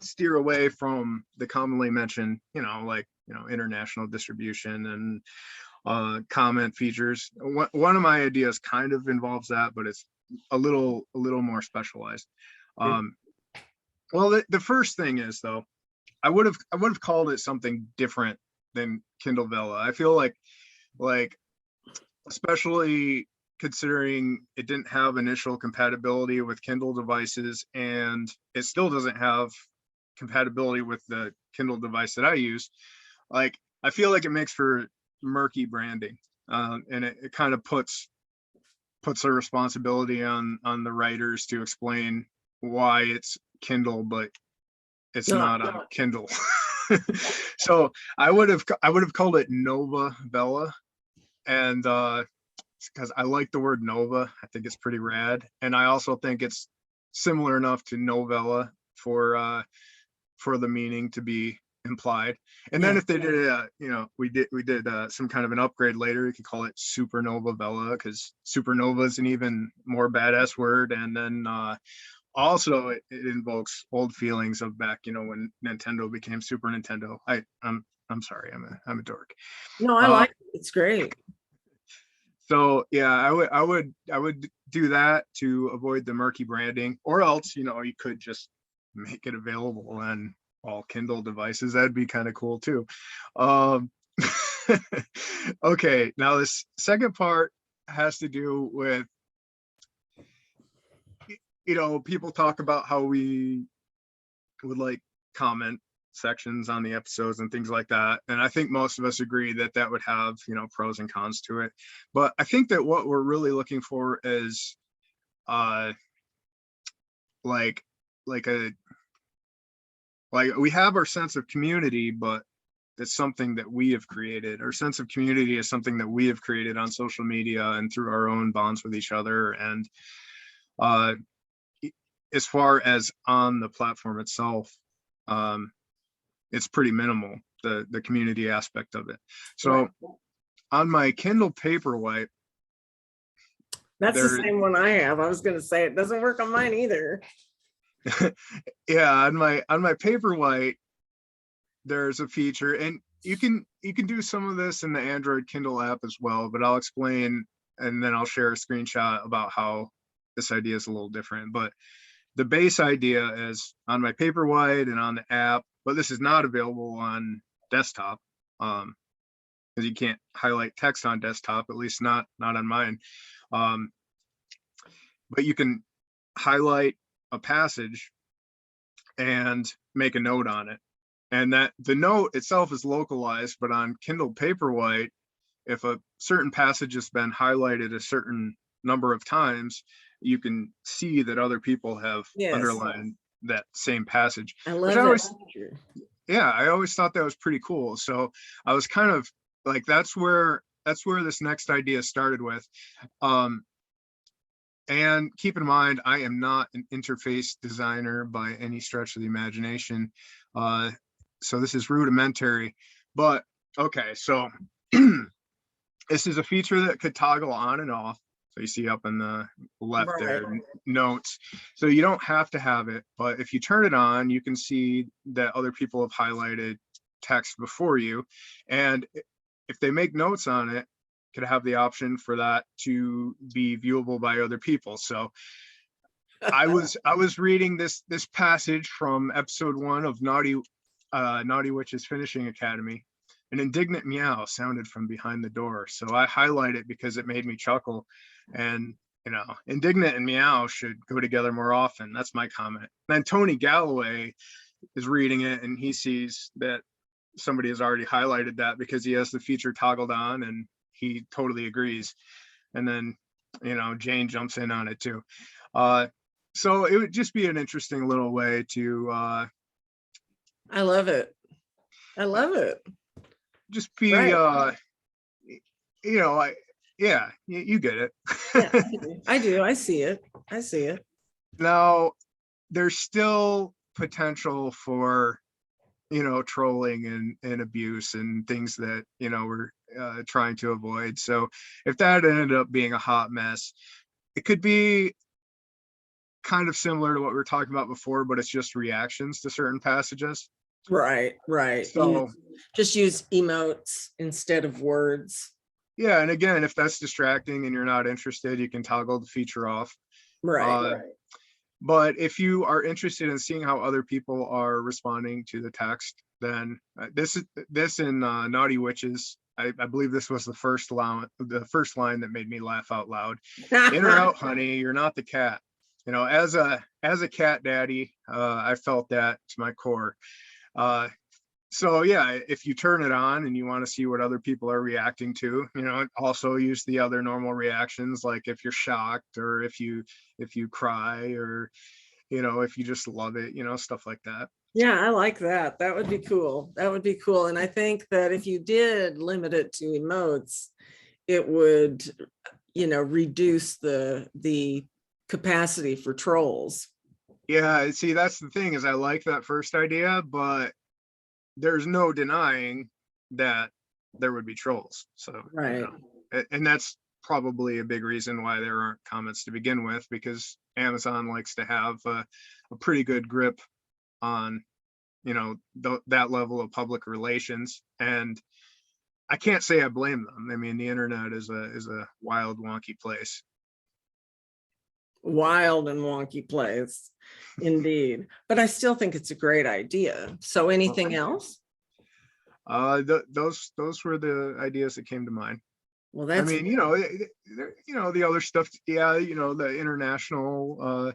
steer away from the commonly mentioned, international distribution and comment features. One of my ideas kind of involves that, but it's a little more specialized. Well, the first thing is, though, I would have called it something different than Kindle Vella. I feel like especially considering it didn't have initial compatibility with Kindle devices, and it still doesn't have compatibility with the Kindle device that I use. Like, I feel like it makes for murky branding, and it kind of puts a responsibility on the writers to explain why it's Kindle, but it's not on Kindle. So I would have called it Nova Vella, and because I like the word Nova. I think it's pretty rad, and I also think it's similar enough to novella for the meaning to be implied. And then if they did we did some kind of an upgrade later, you could call it Supernova Vella, because supernova is an even more badass word. And then also it invokes old feelings of back, when Nintendo became Super Nintendo. I'm sorry, I'm a dork. No, I like it. It's great. So yeah, I would do that to avoid the murky branding, or else, you could just make it available on all Kindle devices. That'd be kind of cool too. Okay, now this second part has to do with, people talk about how we would like comment sections on the episodes and things like that, and I think most of us agree that would have, pros and cons to it. But I think that what we're really looking for is like we have our sense of community, but it's something that we have created. Our sense of community is something that we have created on social media and through our own bonds with each other. And as far as on the platform itself, it's pretty minimal, the community aspect of it. So on my Kindle Paperwhite, that's the same one I have. I was going to say it doesn't work on mine either. Yeah, on my Paperwhite, there's a feature, and you can do some of this in the Android Kindle app as well, but I'll explain, and then I'll share a screenshot about how this idea is a little different. But the base idea is on my Paperwhite and on the app, but this is not available on desktop, because you can't highlight text on desktop, at least not on mine. But you can highlight a passage and make a note on it, and that the note itself is localized. But on Kindle Paperwhite, if a certain passage has been highlighted a certain number of times, you can see that other people have underlined that same passage. I love that. Yeah, I always thought that was pretty cool. So I was kind of like, that's where this next idea started with. And keep in mind, I am not an interface designer by any stretch of the imagination. So this is rudimentary, but okay, so this is a feature that could toggle on and off. So you see up in the left there, Right. notes. So you don't have to have it, but if you turn it on, you can see that other people have highlighted text before you. And if they make notes on it, could have the option for that to be viewable by other people. So I was reading this passage from episode 1 of Naughty Witch's Finishing Academy. An indignant meow sounded from behind the door, so I highlight it because it made me chuckle. And indignant and meow should go together more often. That's my comment. Then Tony Galloway is reading it, and he sees that somebody has already highlighted that because he has the feature toggled on, and he totally agrees. And then Jane jumps in on it too. So it would just be an interesting little way to I love it. I love it. just be Right. you get it. Yeah, I do. I see it. I see it. Now there's still potential for trolling and abuse and things that we're trying to avoid. So if that ended up being a hot mess, it could be kind of similar to what we were talking about before, but it's just reactions to certain passages. Right. So Just use emotes instead of words. yeah, and again, if that's distracting and you're not interested, you can toggle the feature off. Right. But if you are interested in seeing how other people are responding to the text, then this in Naughty Witches. I believe this was the first line that made me laugh out loud. In or out, honey, you're not the cat. As a cat daddy, I felt that to my core. So yeah, if you turn it on and you want to see what other people are reacting to, also use the other normal reactions, like if you're shocked or if you cry or if you just love it, stuff like that. Yeah, I like that. That would be cool. That would be cool. And I think that if you did limit it to emotes, it would, reduce the capacity for trolls. Yeah, see, that's the thing, is I like that first idea, but there's no denying that there would be trolls. So Right. And that's probably a big reason why there aren't comments to begin with, because Amazon likes to have a pretty good grip on that level of public relations. And I can't say I blame them. I mean, the internet is a wild, wonky place. Wild and wonky place, indeed. But I still think it's a great idea. So anything else? Those were the ideas that came to mind. Well, I that's mean, the other stuff, yeah, the international,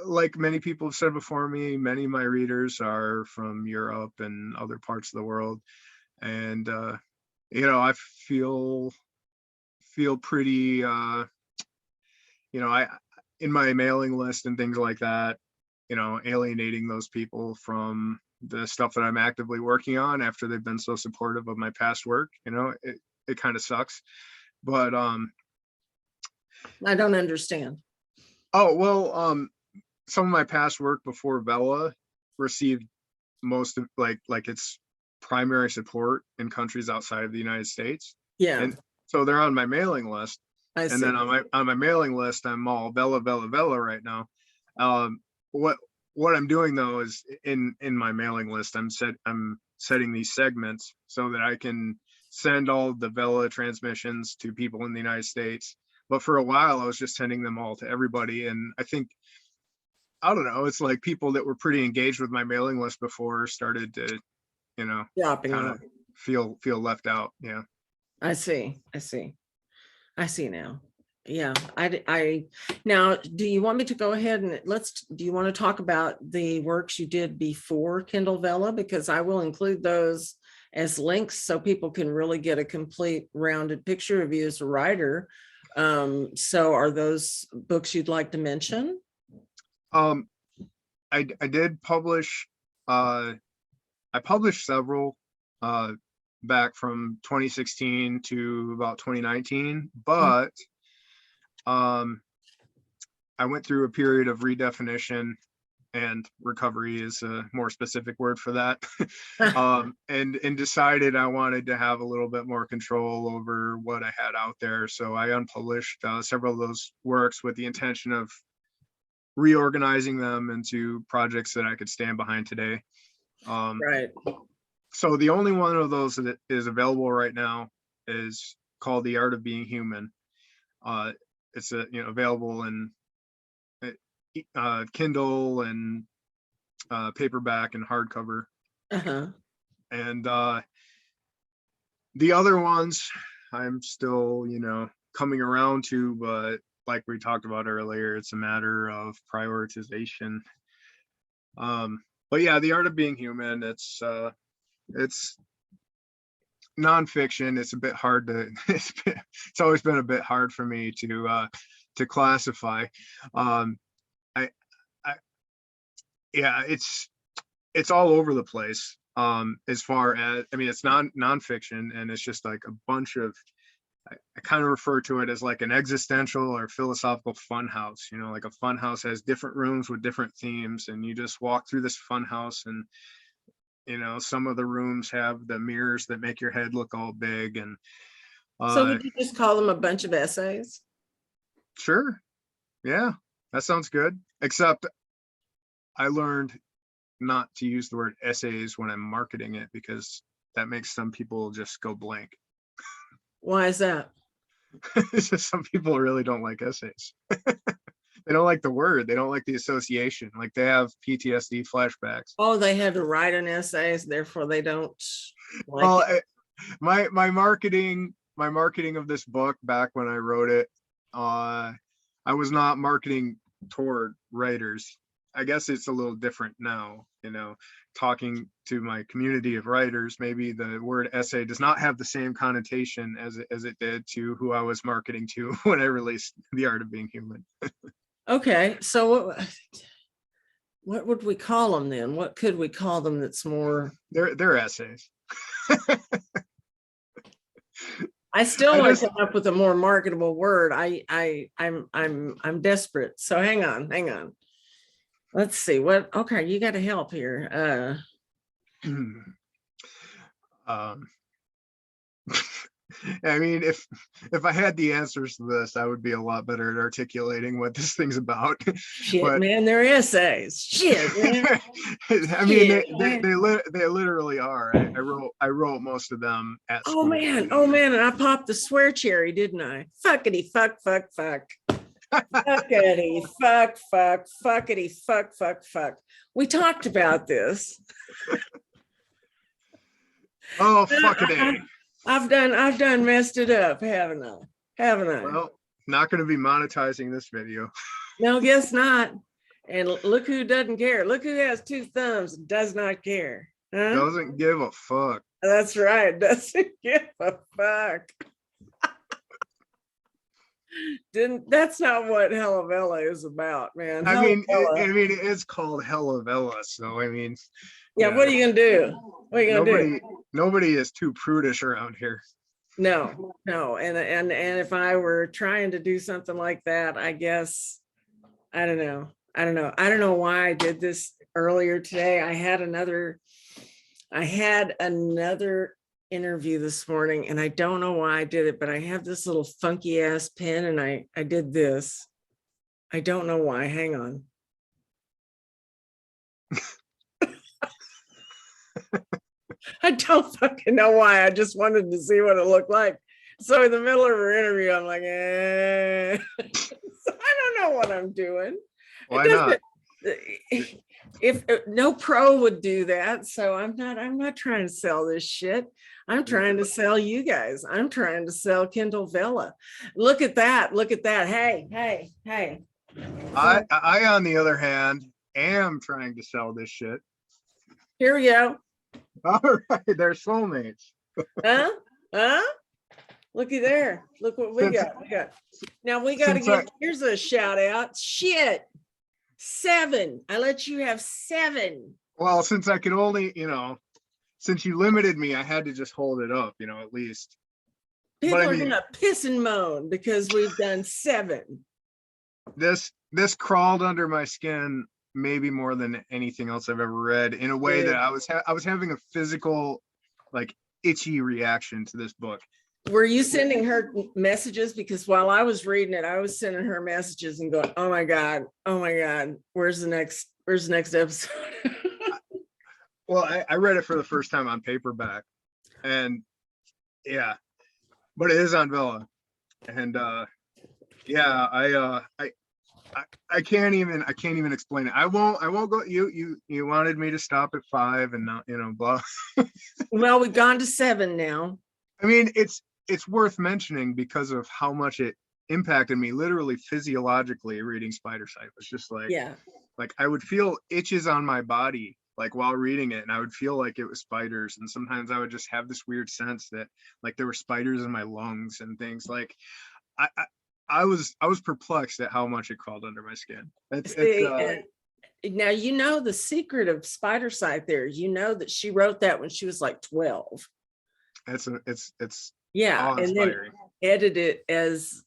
like many people have said before me, many of my readers are from Europe and other parts of the world. And, I feel pretty, I, in my mailing list and things like that, alienating those people from the stuff that I'm actively working on after they've been so supportive of my past work. It kind of sucks, but I don't understand. oh well, some of my past work before Vella received most of like its primary support in countries outside of the United States, Yeah, and so they're on my mailing list. I And see. then on my mailing list, I'm all Vella right now. What I'm doing though is in my mailing list, I'm setting these segments so that I can send all the Vella transmissions to people in the United States. But for a while, I was just sending them all to everybody. And I think, I don't know, it's like people that were pretty engaged with my mailing list before started to, Dropping kind off. of feel left out. Yeah. I see. I see now. Yeah, I now, do you want me to go ahead and do you want to talk about the works you did before Kindle Vella? Because I will include those as links so people can really get a complete rounded picture of you as a writer. So are those books you'd like to mention? I did publish, I published several back from 2016 to about 2019, but I went through a period of redefinition, and recovery is a more specific word for that. And decided I wanted to have a little bit more control over what I had out there. So I unpublished several of those works with the intention of reorganizing them into projects that I could stand behind today. Right. So the only one of those that is available right now is called The Art of Being Human. It's available in Kindle and paperback and hardcover. And the other ones I'm still coming around to, but like we talked about earlier, it's a matter of prioritization. But yeah, The Art of Being Human, it's nonfiction. It's a bit hard to it's always been a bit hard for me to classify. Yeah, it's all over the place. As far as, I mean, it's nonfiction, and it's just like a bunch of, I kind of refer to it as like an existential or philosophical fun house. Like a fun house has different rooms with different themes, and you just walk through this fun house, and some of the rooms have the mirrors that make your head look all big. And so would you just call them a bunch of essays? Sure. Yeah, that sounds good. Except I learned not to use the word essays when I'm marketing it, because that makes some people just go blank. Why is that? It's just some people really don't like essays. They don't like the word. They don't like the association. Like they have PTSD flashbacks. Oh, they had to write an essay, therefore they don't like it. My marketing of this book back when I wrote it, I was not marketing toward writers. I guess it's a little different now, talking to my community of writers. Maybe the word essay does not have the same connotation as it did to who I was marketing to when I released The Art of Being Human. Okay, so what would we call them then? What could we call them that's more? They're essays. I still want to come up with a more marketable word. I'm desperate. So hang on. Let's see what. Okay, you got to help here. I mean, if I had the answers to this, I would be a lot better at articulating what this thing's about. Shit, but, man, they're essays. Shit, man. I mean, they literally are. I wrote most of them at school. Oh man, and I popped the swear cherry, didn't I? Fuckity fuck. Fuckity fuck, fuckity fuck. We talked about this. Oh, fuckity. I've done messed it up, haven't I? Well, not going to be monetizing this video. No, guess not. And look who doesn't care. Look who has two thumbs and does not care. Huh? Doesn't give a fuck. That's right. Doesn't give a fuck. That's not what Hella Vella is about, man. I mean, it's called Hella Vella, so I mean. Yeah, what are you gonna do? What are you gonna do? Nobody is too prudish around here. No. And if I were trying to do something like that, I guess I don't know why I did this earlier today. I had another interview this morning, and I don't know why I did it, but I have this little funky ass pen, and I did this. I don't know why. Hang on. I don't fucking know why. I just wanted to see what it looked like. So in the middle of her interview, I'm like, So I don't know what I'm doing. Why not? If no pro would do that, so I'm not trying to sell this shit. I'm trying to sell you guys. I'm trying to sell Kindle Vella. Look at that. Hey. I on the other hand am trying to sell this shit. Here we go. All right, they're soulmates. Huh? Looky there. Look what we got. Now we got to give here's a shout out. Shit. 7. I let you have 7. Well, since I could only, since you limited me, I had to just hold it up, at least. People are gonna piss and moan because we've done 7. this crawled under my skin maybe more than anything else I've ever read, in a way that I was having a physical, like, itchy reaction to this book. Were you sending her messages? Because while I was reading it, I was sending her messages and going, oh my God, where's the next episode? Well, I read it for the first time on paperback, and yeah, but it is on Vella, and yeah, I can't even explain it. I won't go. You wanted me to stop at 5 and not, blah. Well, we've gone to 7 now. I mean, it's worth mentioning because of how much it impacted me, literally physiologically. Reading Spidersight was just like, yeah, like I would feel itches on my body, like, while reading it, and I would feel like it was spiders, and sometimes I would just have this weird sense that, like, there were spiders in my lungs and things. Like, I was perplexed at how much it crawled under my skin. Now, the secret of Spidersight there, that she wrote that when she was like 12. It's yeah, and then edited it as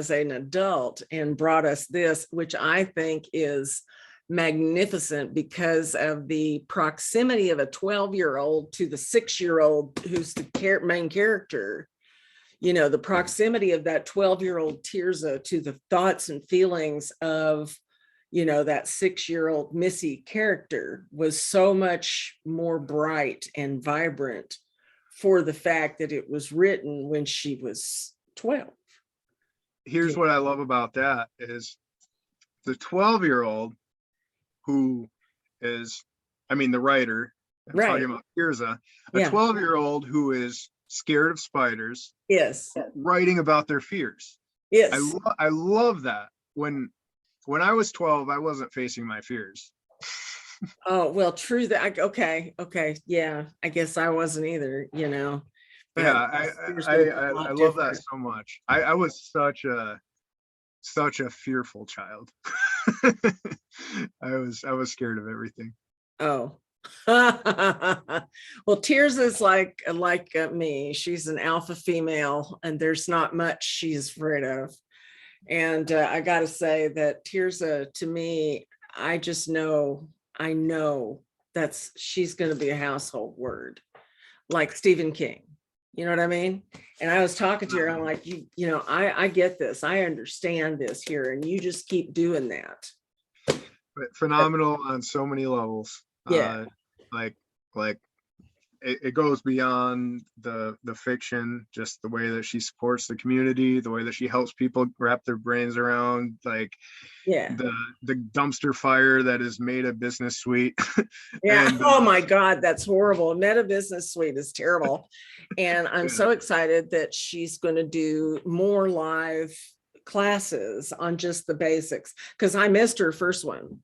an adult and brought us this, which I think is magnificent because of the proximity of a 12-year-old to the 6-year-old who's the main character. The proximity of that 12-year-old Tirzah to the thoughts and feelings of that 6-year-old Missy character was so much more bright and vibrant for the fact that it was written when she was 12. Here's what I love about that is the 12-year-old who is, the writer, I'm talking about Tirzah, a 12-year-old who is scared of spiders, yes, writing about their fears. Yes, I love that. When I was 12, I wasn't facing my fears. Oh, well, true that. Okay. Yeah, I guess I wasn't either, but yeah, I love that so much. I was such a fearful child. I was scared of everything. Oh. Well, Tirzah's like me. She's an alpha female, and there's not much she's afraid of. And I got to say that Tirzah, to me, I know she's going to be a household word, like Stephen King. You know what I mean? And I was talking to her, I'm like, I get this. I understand this here. And you just keep doing that. But phenomenal on so many levels. Yeah. Like it goes beyond the fiction, just the way that she supports the community, the way that she helps people wrap their brains around, like, the dumpster fire that is Meta Business Suite. Yeah. And, oh my God, that's horrible. Meta Business Suite is terrible. And I'm so excited that she's going to do more live classes on just the basics, because I missed her first one.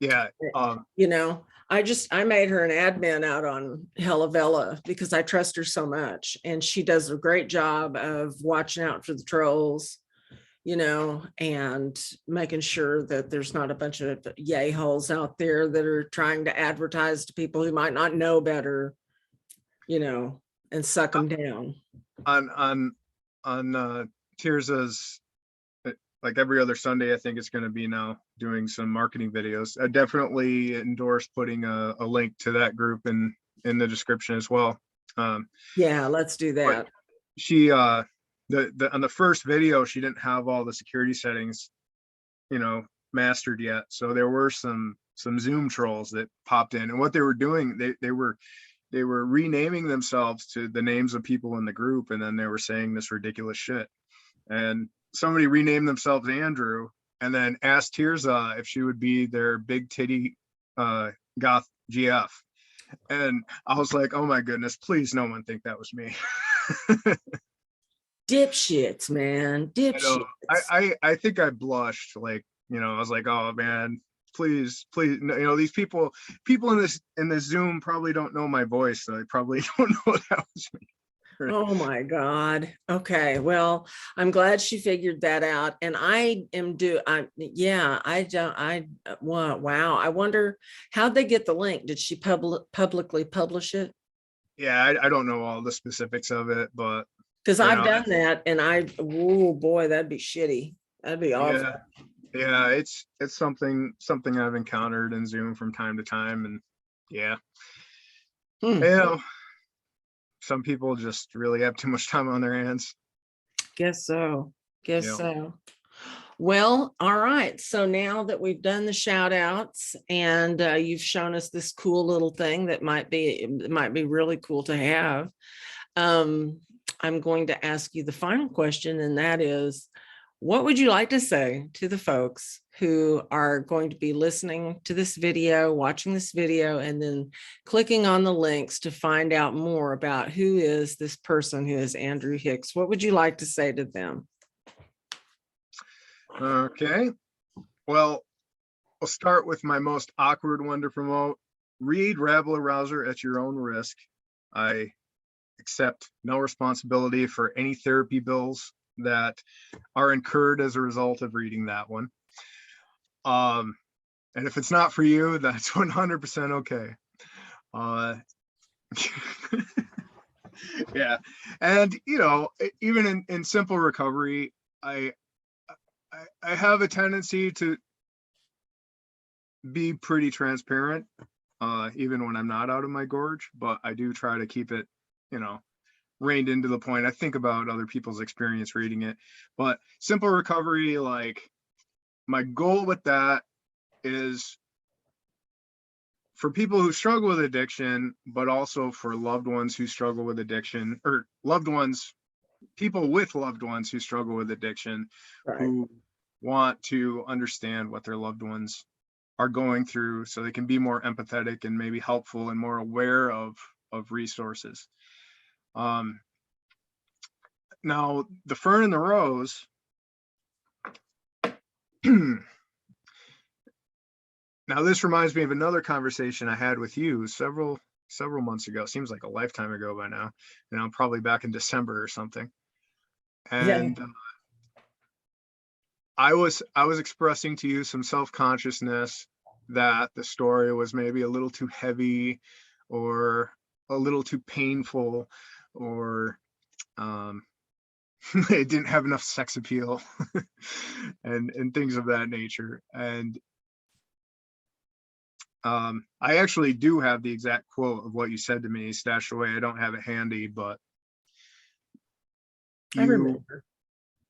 Yeah. I made her an admin out on Hella Vella because I trust her so much, and she does a great job of watching out for the trolls, and making sure that there's not a bunch of yay holes out there that are trying to advertise to people who might not know better, and suck them down. On Tirzah's, like, every other Sunday, I think it's going to be now doing some marketing videos. I definitely endorse putting a link to that group in the description as well. Yeah, let's do that. She on the first video, she didn't have all the security settings, mastered yet. So there were some Zoom trolls that popped in, and what they were doing, they were renaming themselves to the names of people in the group, and then they were saying this ridiculous shit. And somebody renamed themselves Andrew and then asked Tirzah if she would be their big titty goth GF. And I was like, oh my goodness, please no one think that was me. Dipshits, man. Dipshits. I think I blushed, like, I was like, oh man, please, these people in this Zoom probably don't know my voice, so they probably don't know that was me. Oh my God. Okay. Well, I'm glad she figured that out. And wow. I wonder how'd they get the link? Did she publicly publish it? Yeah, I don't know all the specifics of it, but because I've done that, and oh boy, that'd be shitty. That'd be awful. Yeah, it's something I've encountered in Zoom from time to time, and yeah, you know, some people just really have too much time on their hands. Guess so. Guess Yeah. so. Well, all right. So now that we've done the shout outs and you've shown us this cool little thing that might be really cool to have, I'm going to ask you the final question, and that is, what would you like to say to the folks who are going to be listening to this video, watching this video, and then clicking on the links to find out more about who is this person who is Andrew Hicks? What would you like to say to them? Okay. Well, I'll start with my most awkward one to promote. Read Rabble Arouser at your own risk. I accept no responsibility for any therapy bills that are incurred as a result of reading that one. And if it's not for you, that's 100% okay. Yeah. And, you know, even in simple recovery, I have a tendency to be pretty transparent, even when I'm not out of my gorge, but I do try to keep it, you know, reined into the point. I think about other people's experience reading it, but simple recovery, like my goal with that is for people who struggle with addiction, but also for loved ones who struggle with addiction, or people with loved ones who struggle with addiction, Right. who want to understand what their loved ones are going through so they can be more empathetic and maybe helpful and more aware of resources. Now, the Fern and the Rose, now this reminds me of another conversation I had with you several months ago. Seems like a lifetime ago by now. You know, probably back in December or something. And I was expressing to you some self-consciousness that the story was maybe a little too heavy or a little too painful, or it didn't have enough sex appeal and things of that nature. And I actually do have the exact quote of what you said to me stashed away. I don't have it handy, but I remember.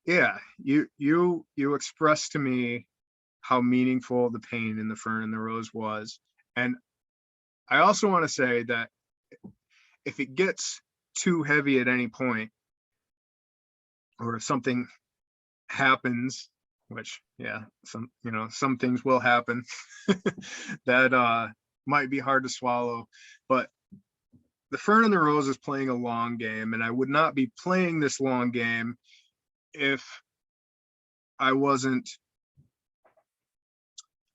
Yeah, you expressed to me how meaningful the pain in the Fern and the Rose was. And I also want to say that if it gets too heavy at any point, or if something happens, which some things will happen that might be hard to swallow, but the Fern and the Rose is playing a long game, and I would not be playing this long game if I wasn't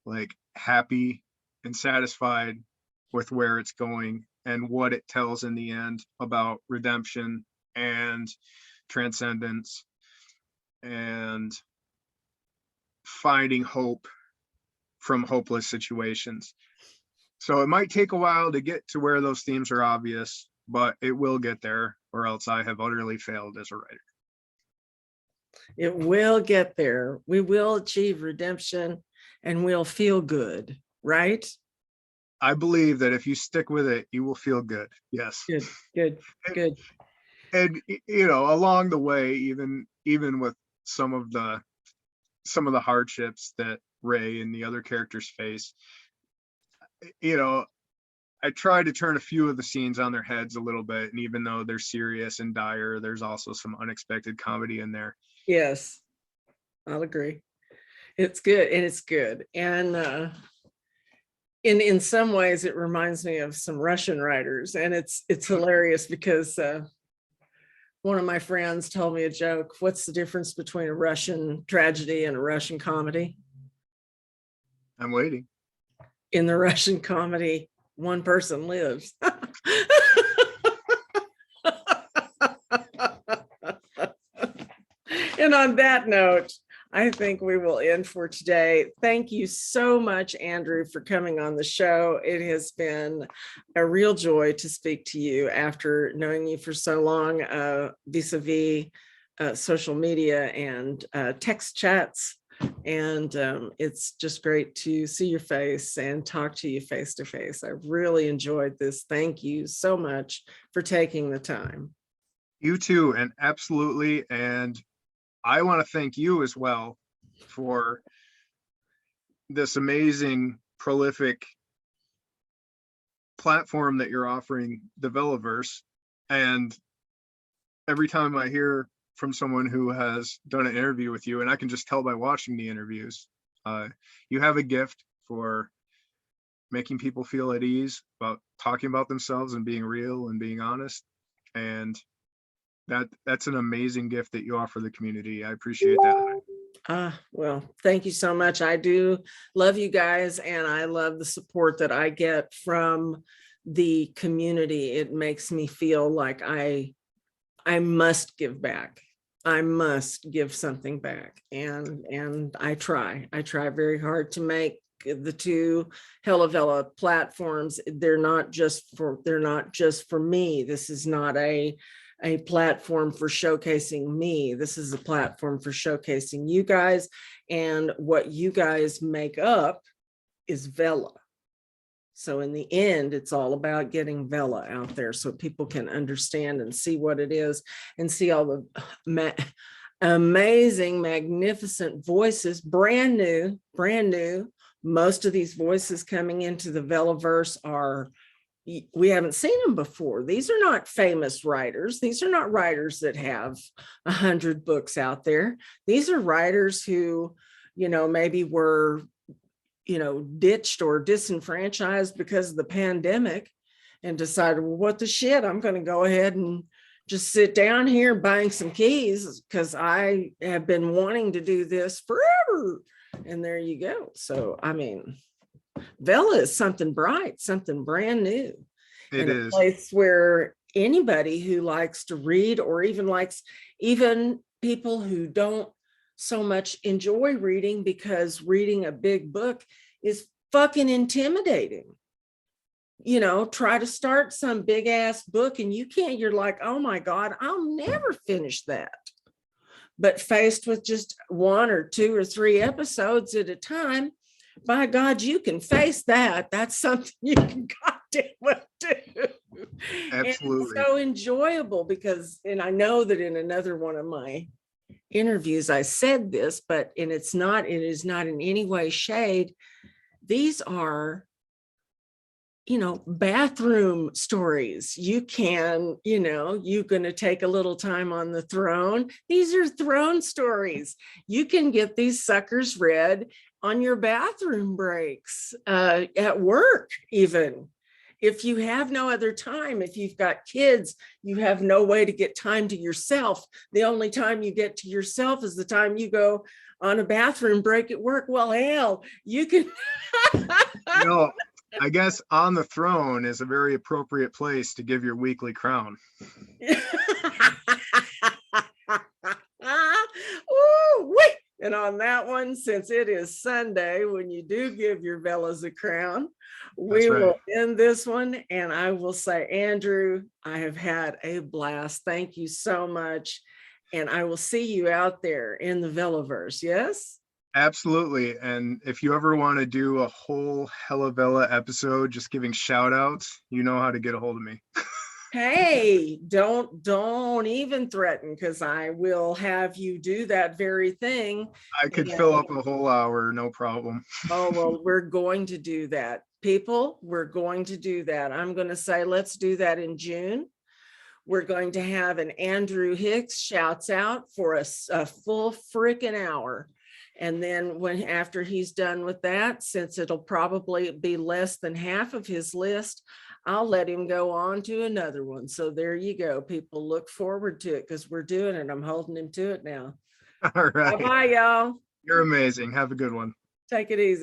like happy and satisfied with where it's going and what it tells in the end about redemption and transcendence and finding hope from hopeless situations. So it might take a while to get to where those themes are obvious, but it will get there, or else I have utterly failed as a writer. It will get there. We will achieve redemption and we'll feel good, right? I believe that if you stick with it, you will feel good. Yes. Good. And you know, along the way, even with some of the hardships that Ray and the other characters face, you know, I try to turn a few of the scenes on their heads a little bit. And even though they're serious and dire, there's also some unexpected comedy in there. Yes, I'll agree. It's good. And it's good. And in some ways, it reminds me of some Russian writers. And it's hilarious because one of my friends told me a joke. What's the difference between a Russian tragedy and a Russian comedy? I'm waiting. In the Russian comedy, one person lives. And on that note, I think we will end for today. Thank you so much, Andrew, for coming on the show. It has been a real joy to speak to you after knowing you for so long, vis-a-vis social media and text chats. And it's just great to see your face and talk to you face to face. I really enjoyed this. Thank you so much for taking the time. You too, and absolutely. And I want to thank you as well for this amazing, prolific platform that you're offering the Vellaverse. And every time I hear from someone who has done an interview with you, and I can just tell by watching the interviews, you have a gift for making people feel at ease about talking about themselves and being real and being honest. And that's an amazing gift that you offer the community. I appreciate that. Well, thank you so much. I do love you guys, and I love the support that I get from the community. It makes me feel like I must give back. I must give something back. And I try very hard to make the two Hella Vella platforms. They're not just for me. This is not a platform for showcasing me. This is a platform for showcasing you guys, and what you guys make up is Vella. So in the end, it's all about getting Vella out there so people can understand and see what it is, and see all the amazing, magnificent voices, brand new. Most of these voices coming into the Vellaverse we haven't seen them before. These are not famous writers. These are not writers that have 100 books out there. These are writers who, maybe were, ditched or disenfranchised because of the pandemic, and decided, well, what the shit, I'm going to go ahead and just sit down here buying some keys because I have been wanting to do this forever. And there you go. So, I mean, Vella is something bright, something brand new. It is a place where anybody who likes to read, or even people who don't so much enjoy reading, because reading a big book is fucking intimidating. Try to start some big ass book and you can't, you're like, oh my God, I'll never finish that. But faced with just 1 or 2 or 3 episodes at a time, by God, you can face that. That's something you can goddamn well do. Absolutely. And it's so enjoyable because, and I know that in another one of my interviews I said this, but it is not in any way shade. These are, bathroom stories. You can, you're going to take a little time on the throne. These are throne stories. You can get these suckers read on your bathroom breaks, at work, even. If you have no other time, if you've got kids, you have no way to get time to yourself. The only time you get to yourself is the time you go on a bathroom break at work. Well, hell, you can. I guess On the Throne is a very appropriate place to give your weekly crown. Ooh, wait. And on that one, since it is Sunday, when you do give your Vellas a crown, we will end this one. And I will say, Andrew, I have had a blast. Thank you so much. And I will see you out there in the Vellaverse. Yes? Absolutely. And if you ever want to do a whole Hella Vella episode, just giving shout outs, you know how to get a hold of me. Hey, don't even threaten, because I will have you do that very thing. I could fill up a whole hour, no problem. Oh, well, we're going to do that. People, we're going to do that. I'm going to say, let's do that in June. We're going to have an Andrew Hicks shouts out for a full freaking hour. And then after he's done with that, since it'll probably be less than half of his list, I'll let him go on to another one. So there you go. People, look forward to it, because we're doing it. I'm holding him to it now. All right. Bye-bye, y'all. You're amazing. Have a good one. Take it easy.